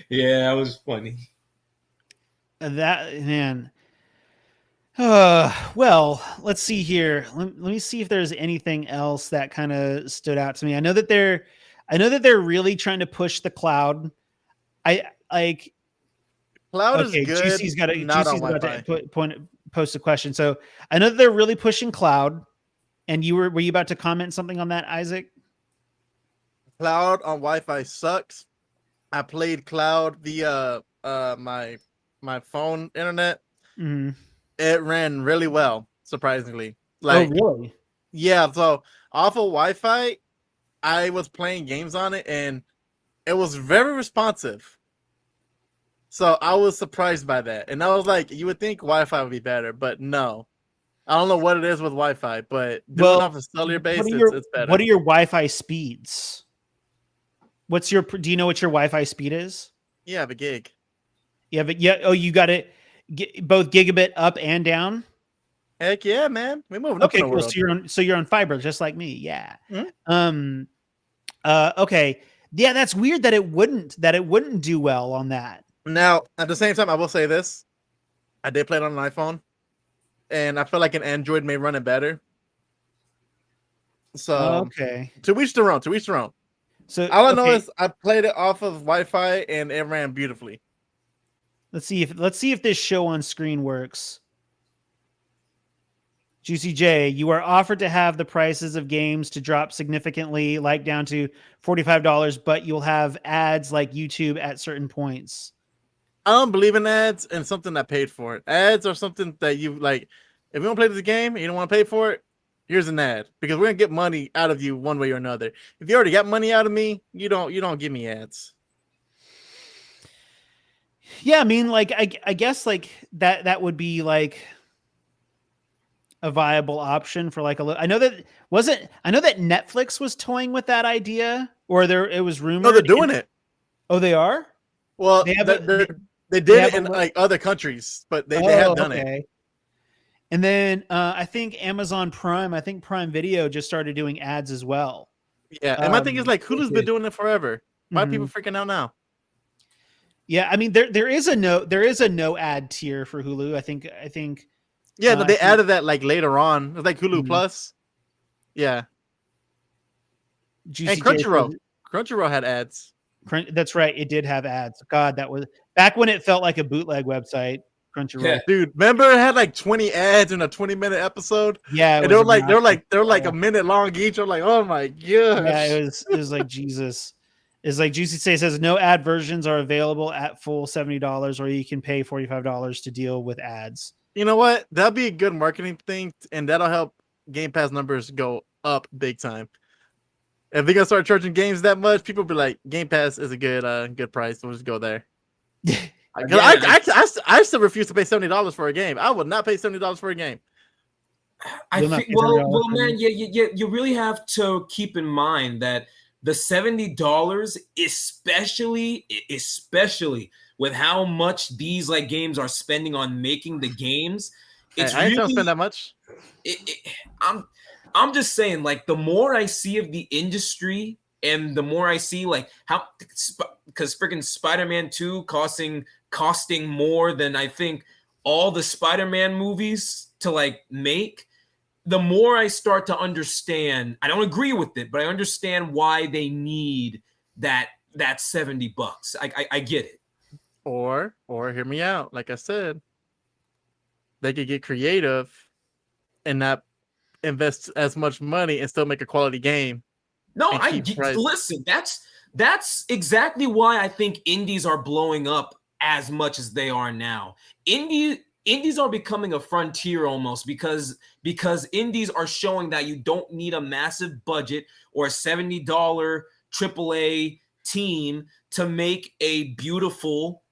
Yeah, that was funny. That man. Well, let's see here. Let me see if there's anything else that kind of stood out to me. I know that they're really trying to push the cloud. I like. Cloud Okay, is good. Juicy's got not on about Wi-Fi. to post a question. So I know that they're really pushing cloud. And were you about to comment something on that, Isaac? Cloud on Wi-Fi sucks. I played Cloud via my phone internet. Mm-hmm. It ran really well, surprisingly. Oh, really? Yeah, so off of Wi-Fi, I was playing games on it and it was very responsive. So I was surprised by that. And I was like, you would think Wi-Fi would be better, but no. I don't know what it is with Wi-Fi, but doing Well, off a cellular base, what are your it's better. what are your Wi-Fi speeds? Do you know what your Wi-Fi speed is? Yeah, the gig. Yeah, but yeah. Oh, you got it. Both gigabit up and down. Heck yeah, man. We're moving up in Okay, the cool. world. So you're on fiber, just like me. Yeah. Mhm. Okay. Yeah, that's weird that it wouldn't do well on that. Now, at the same time, I will say this: I did play it on an iPhone, and I feel like an Android may run it better. So, Okay. to each their own. To each their own. So All I know okay, is I played it off of Wi-Fi, and it ran beautifully. let's see if this show on screen works. Juicy J, you are offered to have the prices of games to drop significantly, like down to $45, but you'll have ads like YouTube at certain points. I don't believe in ads and something that paid for it. Ads are something that you like. If you don't play this game and you don't want to pay for it, here's an ad because we're gonna get money out of you one way or another. If you already got money out of me, you don't give me ads. Yeah, I mean, like I guess like that would be like a viable option for like a little. I know that Netflix was toying with that idea, or it was rumored. No, they're doing it. Oh, they are. Well, They have they they did have it in a- like other countries, but they have done it. Okay. And then I think Amazon Prime, I think Prime Video just started doing ads as well. Yeah, and my thing is like Hulu's been okay. doing it forever. Why are people Mhm. freaking out now? Yeah, I mean there is a no ad tier for Hulu. I think Yeah, no, I they think- added that like later on. It's like Hulu Mhm. Plus. Yeah, Juicy and J says- Crunchyroll had ads. That's right. It did have ads. God, that was back when it felt like a bootleg website. Crunchyroll. Yeah. Dude, remember it had like 20 ads in a 20-minute episode? Yeah, And they're like a minute long each. I'm like, oh my gosh. Yeah, it was like Jesus. It's like Juicy Say says no ad versions are available at full $70, or you can pay $45 to deal with ads. You know what? That'd be a good marketing thing, and that'll help Game Pass numbers go up big time. If they're gonna start charging games that much, people be like, Game Pass is a good price. We'll just go there. I still refuse to pay $70 for a game. I would not pay $70 for a game. I You'll not think pay well, $70 for man, you really have to keep in mind that the $70, especially with how much these like games are spending on making the games, it's I ain't trying to really spend that much. I'm just saying, like, the more I see of the industry and the more I see like how, because freaking Spider-Man 2 costing more than I think all the Spider-Man movies to like make, the more I start to understand. I don't agree with it, but I understand why they need that $70. I get it. Or hear me out. Like I said, they could get creative and not invest as much money and still make a quality game. No, and keep price. Listen. That's exactly why I think indies are blowing up as much as they are now. Indies are becoming a frontier almost because indies are showing that you don't need a massive budget or a $70 AAA team to make a beautiful,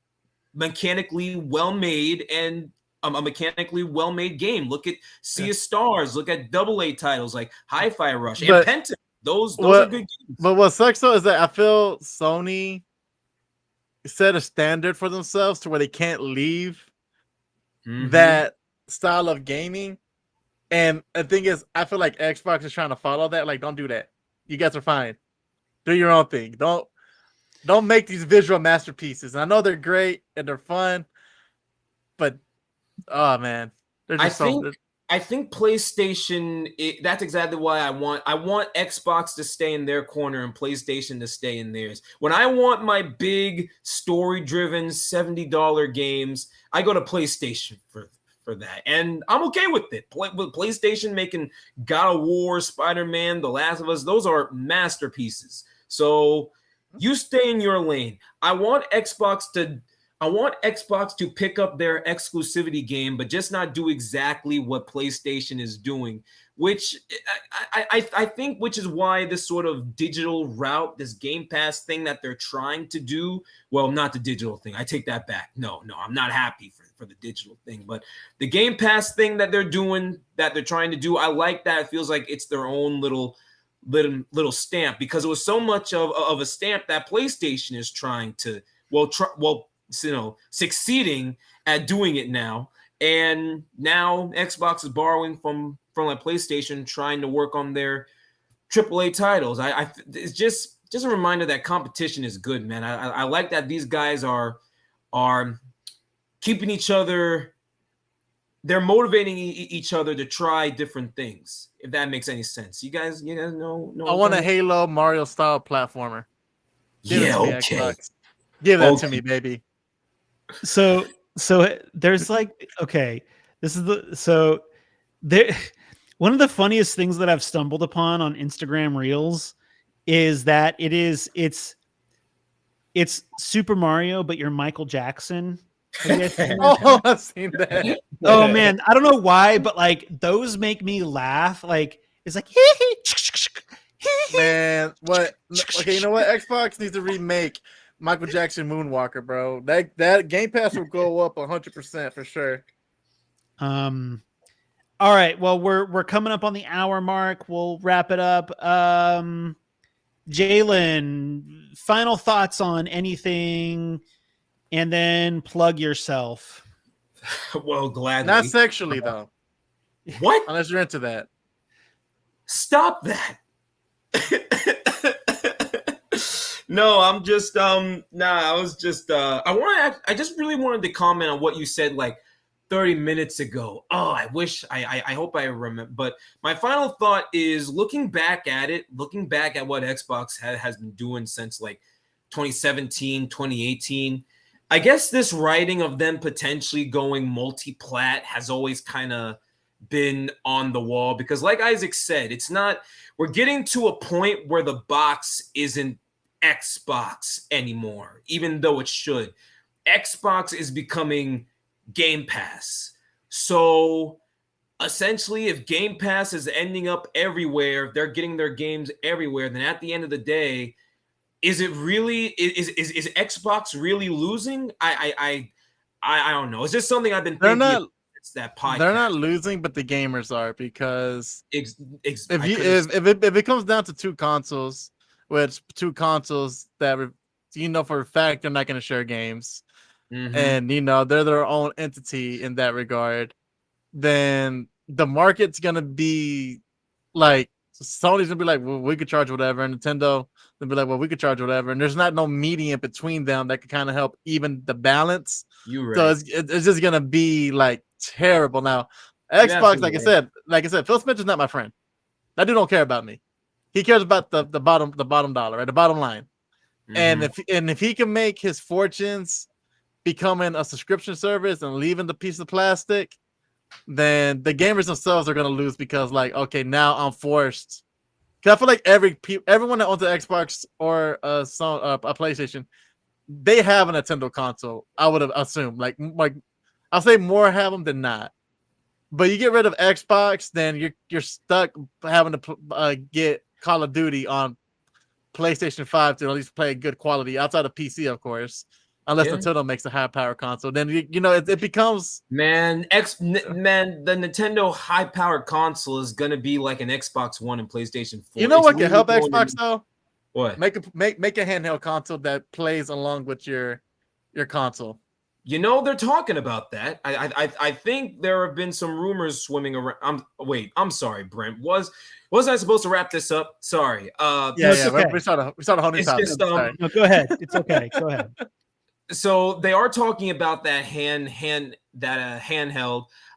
mechanically well-made and a mechanically well-made game. Look at Sea of Stars. Look at AA titles like Hi-Fi Rush and Penta. Those are good games. But what sucks though is that I feel Sony set a standard for themselves to where they can't leave that style of gaming. And the thing is, I feel like Xbox is trying to follow that. Like, don't do that. You guys are fine. Do your own thing. Don't make these visual masterpieces. And I know they're great and they're fun, but oh man, they're just I think PlayStation. That's exactly why I want Xbox to stay in their corner and PlayStation to stay in theirs. When I want my big story-driven $70 games, I go to PlayStation for that, and I'm okay with it. With PlayStation making God of War, Spider-Man, The Last of Us, those are masterpieces. So you stay in your lane. I want Xbox to pick up their exclusivity game, but just not do exactly what PlayStation is doing, which I think, which is why this sort of digital route, this Game Pass thing that they're trying to do, well, not the digital thing. I take that back. No, I'm not happy for the digital thing. But the Game Pass thing that they're doing, that they're trying to do, I like that. It feels like it's their own little stamp, because it was so much of a stamp that PlayStation is trying to succeeding at doing it now. And now Xbox is borrowing from like PlayStation, trying to work on their AAA titles. It's just a reminder that competition is good, man. I like that these guys are keeping each other. They're motivating each other to try different things. If that makes any sense, you guys know. I want a Halo Mario style platformer. Give it to me, Xbox. Give that to me, baby. So there's like, okay, this is there. One of the funniest things that I've stumbled upon on Instagram Reels is that it's Super Mario, but you're Michael Jackson. Have you guys seen that? Oh, I've seen that. Oh man, I don't know why, but like those make me laugh. Like it's like man, what? Okay, you know what? Xbox needs to remake Michael Jackson Moonwalker, bro. That Game Pass will go up 100% for sure. All right. Well, we're coming up on the hour mark. We'll wrap it up. Jalen, final thoughts on anything, and then plug yourself. Well, gladly. Not sexually though. What? Unless you're into that. Stop that. No, I'm just I just really wanted to comment on what you said like 30 minutes ago. Oh, I wish I hope I remember. But my final thought is looking back at what Xbox has been doing since like 2017, 2018. I guess this writing of them potentially going multi-plat has always kind of been on the wall, because like Isaac said, we're getting to a point where the box isn't Xbox anymore, even though it should. Xbox is becoming Game Pass. So essentially, if Game Pass is ending up everywhere, they're getting their games everywhere, then at the end of the day, is Xbox really losing? I don't know. It's just something I've been thinking. That podcast. They're not losing, but the gamers are, because if it comes down to two consoles that for a fact they're not going to share games, and they're their own entity in that regard, then the market's going to be like Sony's gonna be like, well, we could charge whatever, and Nintendo they'll be like, well, we could charge whatever, and there's not no medium between them that could kind of help even the balance. You're right. So it's just gonna be like terrible. Now, Xbox, like I said, Phil Spencer's not my friend. That dude don't care about me. He cares about the bottom dollar, right? The bottom line. And if he can make his fortunes becoming a subscription service and leaving the piece of plastic, then the gamers themselves are gonna lose, because like, okay, now I'm forced. Because I feel like everyone that owns an Xbox or a PlayStation, they have a Nintendo console. I would have assumed, like I'll say more have them than not. But you get rid of Xbox, then you're stuck having to get Call of Duty on PlayStation 5 to at least play good quality outside of PC, of course. Unless Nintendo makes a high power console, then it becomes the Nintendo high powered console is gonna be like an Xbox One and PlayStation 4. You know what can help Xbox though? What? Make a handheld console that plays along with your console. They're talking about that. I think there have been some rumors swimming around. I'm sorry, Brent. Was I supposed to wrap this up? Sorry. Okay. We started holding topic. No, go ahead. It's okay. Go ahead. So they are talking about that handheld.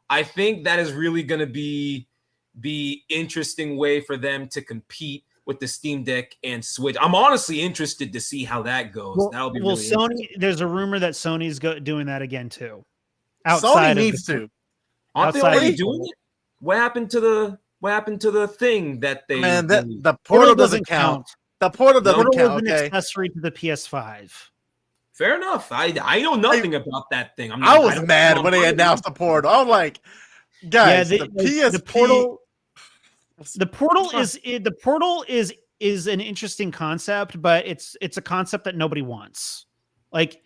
I think that is really going to be interesting way for them to compete with the Steam Deck and Switch. I'm honestly interested to see how that goes. That'll be really Sony. There's a rumor that Sony's doing that again too. Sony needs to. Aren't they already doing it? What happened to the thing that they? Man, the Portal doesn't count. The Portal doesn't count. An accessory to the PS5. Fair enough. I know nothing about that thing. I was mad when they announced the Portal. I was like, guys, the Portal is an interesting concept, but it's a concept that nobody wants. Like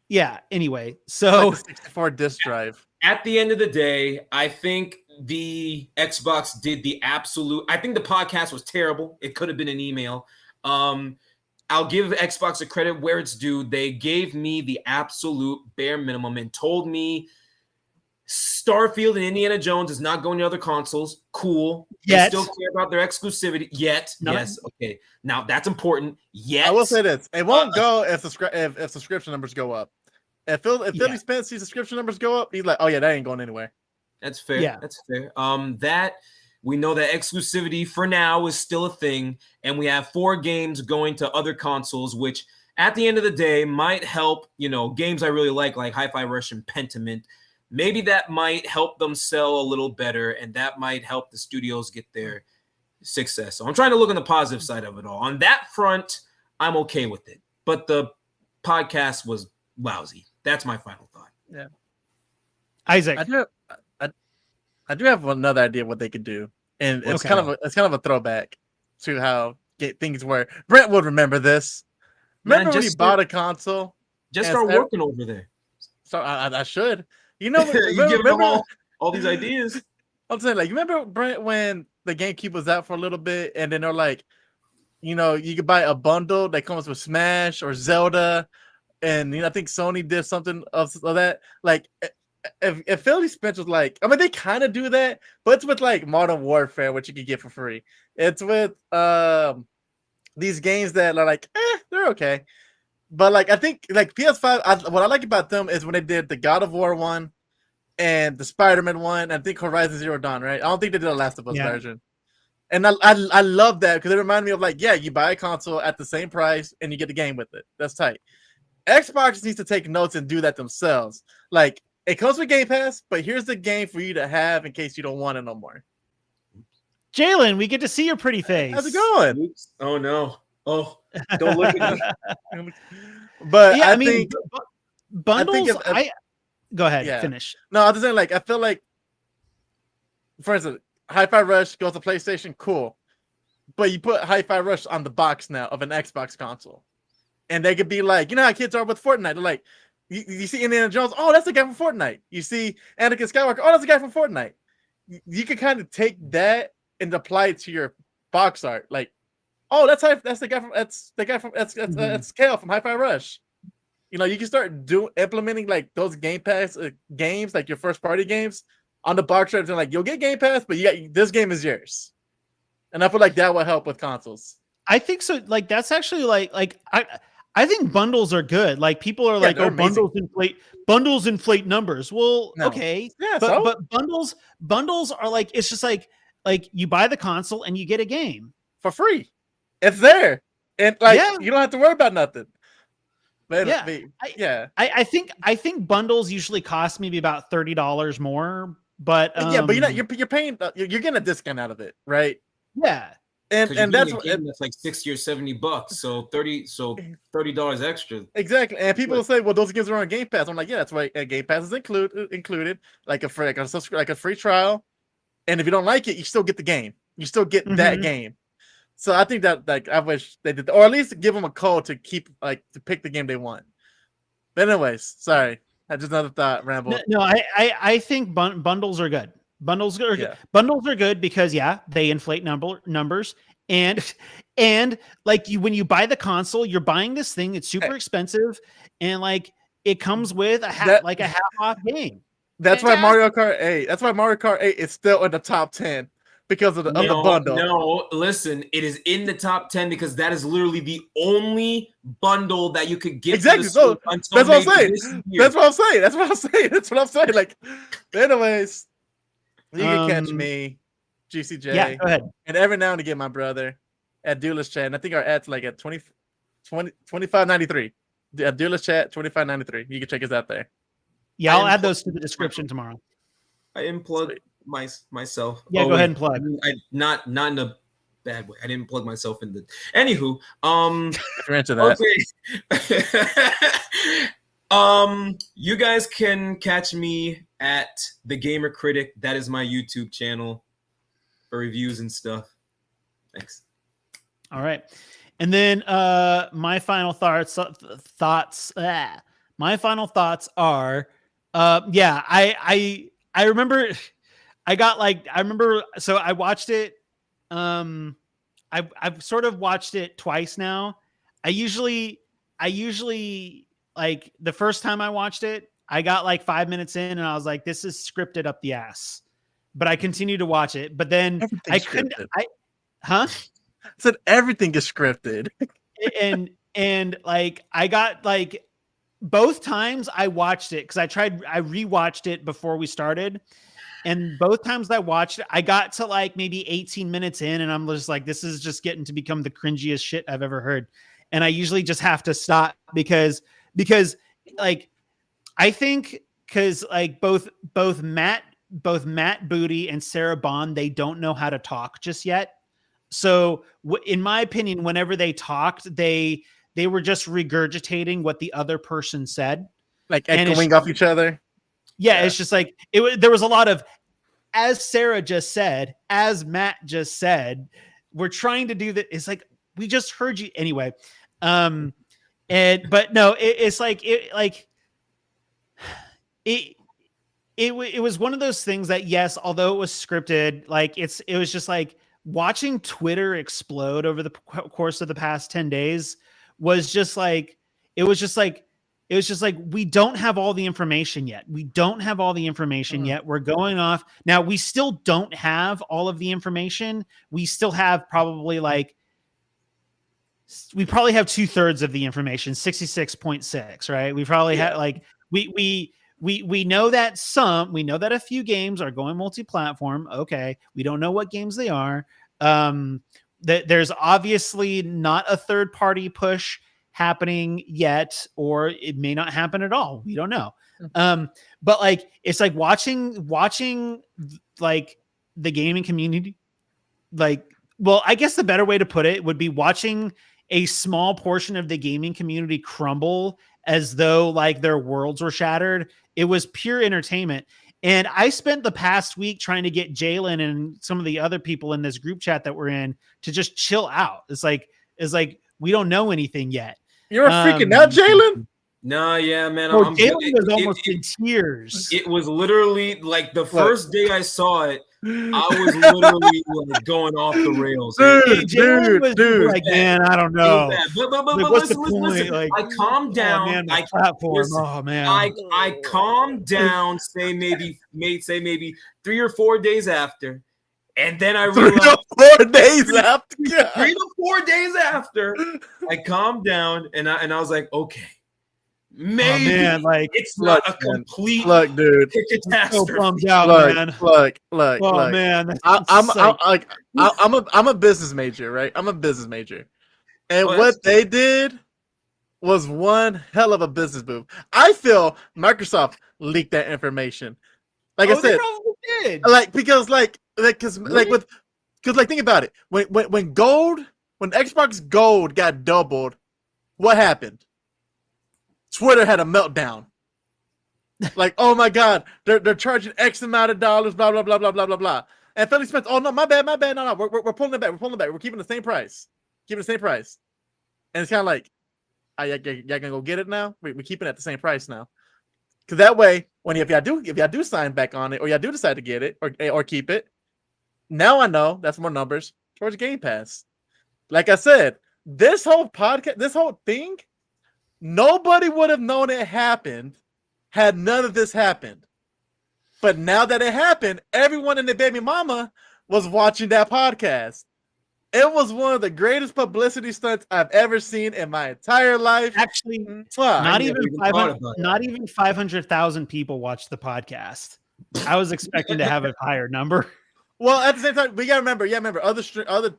yeah. Anyway, It's so like the 64 disc drive. At the end of the day, I think the Xbox did the absolute. I think the podcast was terrible. It could have been an email. I'll give Xbox a credit where it's due. They gave me the absolute bare minimum and told me Starfield and Indiana Jones is not going to other consoles. Cool. They Yet. still care about their exclusivity. Yet. Not- Yes. Okay. Now that's important. Yet. I will say this: it won't go if subscription numbers go up. If Philly Spence sees subscription numbers go up, he's like, "Oh yeah, that ain't going anywhere." That's fair. Yeah. That's fair. That we know that exclusivity for now is still a thing, and we have 4 games going to other consoles, which at the end of the day might help. Games I really like Hi-Fi Rush and Pentiment. Maybe that might help them sell a little better, and that might help the studios get their success. So I'm trying to look on the positive side of it all. On that front, I'm okay with it. But the podcast was lousy. That's my final thought. Yeah, Isaac. I do have another idea what they could do, and it's Okay. kind of a throwback to how things were. Brent would remember this. Man, Remember when he just bought a console? Just Yes, start working over there. So I should. You know, You give them all these ideas. I'm saying, like, you remember Brent when the GameCube was out for a little bit, and then they're like, you could buy a bundle that comes with Smash or Zelda, and I think Sony did something of that. Like, if Philly Spence was like, I mean, they kind of do that, but it's with like Modern Warfare, which you can get for free. It's with these games that are like, they're okay. But like I think like PS5, what I like about them is when they did the God of War one and the Spider-Man one. I think Horizon Zero Dawn, right? I don't think they did the Last of Us version. And I love that because it reminded me of like, yeah, you buy a console at the same price and you get the game with it. That's tight. Xbox needs to take notes and do that themselves. Like it comes with Game Pass, but here's the game for you to have in case you don't want it no more. Jalen, we get to see your pretty face. How's it going? Oops. Oh no. Oh, don't look at me. But yeah, I mean, bundles. Go ahead, yeah. finish. No, I'm just saying, like, I feel like, for instance, Hi-Fi Rush goes to PlayStation, cool. But you put Hi-Fi Rush on the box now of an Xbox console. And they could be like, you know how kids are with Fortnite. They're like, you see Indiana Jones, oh, that's the guy from Fortnite. You see Anakin Skywalker, oh, that's the guy from Fortnite. You could kind of take that and apply it to your box art. Like, oh, that's the guy from that's Kale from Hi-Fi Rush. You can start implementing like those Game Pass games, like your first party games, on the box art, and like you'll get Game Pass, but this game is yours. And I feel like that will help with consoles. I think so. Like that's actually like I think bundles are good. Like people are like, oh, bundles inflate numbers. Well, No. okay, Yeah, but bundles are like it's just like you buy the console and you get a game for free. It's there, and like you don't have to worry about nothing. But, I think bundles usually cost maybe about $30 more. But but you're paying you're getting a discount out of it, right? Yeah. And that's that's like $60 or $70, so $30 extra. Exactly. And people will say, "Well, those games are on Game Pass." I'm like, "Yeah, that's why Game Pass is included, like a free trial. And if you don't like it, you still get the game. You still get that game." So I think that like I wish they did, or at least give them a code to keep to pick the game they want. But anyways, sorry, I just another thought ramble. No, I think bundles are good. Bundles are good because they inflate numbers and like when you buy the console, you're buying this thing. It's super expensive, and like it comes with a half off game. That's why Mario Kart 8. That's why Mario Kart 8 is still in the top 10 because of the bundle. No, listen, it is in the top 10 because that is literally the only bundle that you could get. Exactly. So that's what I'm saying. That's what I'm saying. Like, anyways. You can catch me, GCJ. Yeah, go ahead. And every now and again, my brother at Duelist Chat. And I think our ad's like at 25.93. At Duelist Chat, 25.93. You can check us out there. Yeah, I'll add those to the description tomorrow. I didn't plug myself. Yeah, go ahead and plug. Not in a bad way. I didn't plug myself in the. Anywho, if you're into that. Okay. You guys can catch me at The Gamer Critic. That is my YouTube channel for reviews and stuff. Thanks. All right. And then my final thoughts my final thoughts are, yeah, I remember so I watched it. I've sort of watched it twice now. I usually like the first time I watched it, I got like 5 minutes in and I was like, this is scripted up the ass. But I continued to watch it. But then Everything's I couldn't, scripted. huh? I said everything is scripted. And like I got like both times I watched it because I rewatched it before we started. And both times I watched it, I got to like maybe 18 minutes in, and I'm just like, this is just getting to become the cringiest shit I've ever heard. And I usually just have to stop because like I think because like both Matt Booty and Sarah Bond, they don't know how to talk just yet. So in my opinion, whenever they talked, they were just regurgitating what the other person said, Like echoing off each other. Yeah, it's just like there was a lot of, as Sarah just said, as Matt just said, we're trying to do that. It's like, we just heard you anyway. But no, it's like, it was one of those things that, yes, although it was scripted, like it was just like watching Twitter explode over the course of the past 10 days was just like, we don't have all the information yet. We're going off. Now, we still don't have all of the information. We still have probably like, we probably have 2/3 of the information, 66.6, right? We probably have like, we know that a few games are going multi-platform. Okay. We don't know what games they are. There's obviously not a third-party push happening yet, or it may not happen at all. We don't know. But like, it's like watching like the gaming community, like, well, I guess the better way to put it would be watching a small portion of the gaming community crumble as though like their worlds were shattered. It was pure entertainment. And I spent the past week trying to get Jalen and some of the other people in this group chat that we're in to just chill out. It's like we don't know anything yet. You're freaking out, Jalen? No, yeah, man. Well, Jalen was almost in tears. It was literally like the first day I saw it, I was literally like going off the rails. Dude, like, man, I don't know. But listen. Like, I calmed down. Oh, man, platform. Oh man, I calmed down. Say maybe 3 or 4 days after. And then I realized 3 to 4 days after. 3 to 4 days after, I calmed down and I was like, okay, maybe like it's not a complete dude. So catastrophe. bummed out, man. Look. Oh man, I'm a business major, right? I'm a business major, and what they did was one hell of a business move. I feel Microsoft leaked that information. Like I said, they probably did. Because think about it. When Xbox Gold got doubled, what happened? Twitter had a meltdown. Like, oh my God, they're charging X amount of dollars, blah blah blah blah blah blah blah. And Philly Spence, oh no, my bad, no, we're pulling it back, we're keeping the same price, And it's kind of like, y'all gonna go get it now? We're keeping it at the same price now. Because that way, if y'all do sign back on it, or y'all do decide to get it or keep it, now I know that's more numbers towards Game Pass. Like I said, this whole podcast, this whole thing, nobody would have known it happened had none of this happened. But now that it happened, everyone and their baby mama was watching that podcast. It was one of the greatest publicity stunts I've ever seen in my entire life. Actually, not even 500,000 people watched the podcast. I was expecting to have a higher number. Well, at the same time, we gotta remember. Other content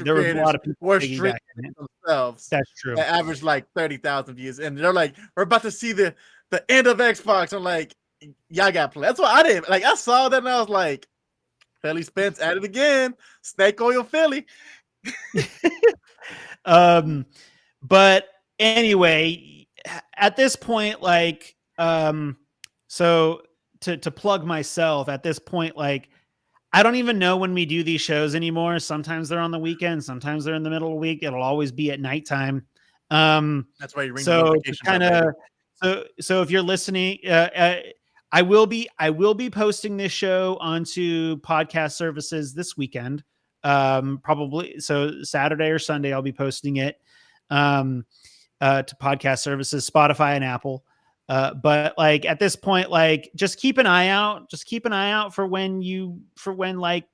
there was a lot of people were streaming themselves. That's true. That averaged like 30,000 views, and they're like, "We're about to see the end of Xbox." I'm like, "Y'all got play." That's why I didn't like. I saw that and I was like, "Philly Spence at it again, Snake Oil Philly." But anyway, at this point, like, so to plug myself at this point, like, I don't even know when we do these shows anymore. Sometimes they're on the weekend, sometimes they're in the middle of the week. It'll always be at nighttime. That's why you ring so the kind of So if you're listening, I will be posting this show onto podcast services this weekend. Probably so Saturday or Sunday I'll be posting it to podcast services, Spotify and Apple. But like at this point, like just keep an eye out. Just keep an eye out for when like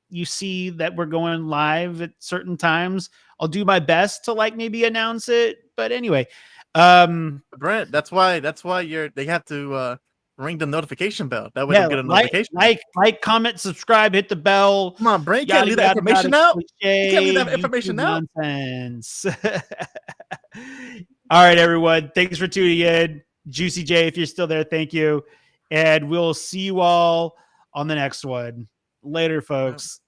you see that we're going live at certain times. I'll do my best to like maybe announce it. But anyway, Brent, that's why they have to ring the notification bell. That way they'll get a notification. Like, comment, subscribe, hit the bell. Come on, Brent, you can't leave that information out. You can't leave that information out. Nonsense. All right, everyone. Thanks for tuning in. Juicy J, if you're still there, thank you. And we'll see you all on the next one. Later, folks.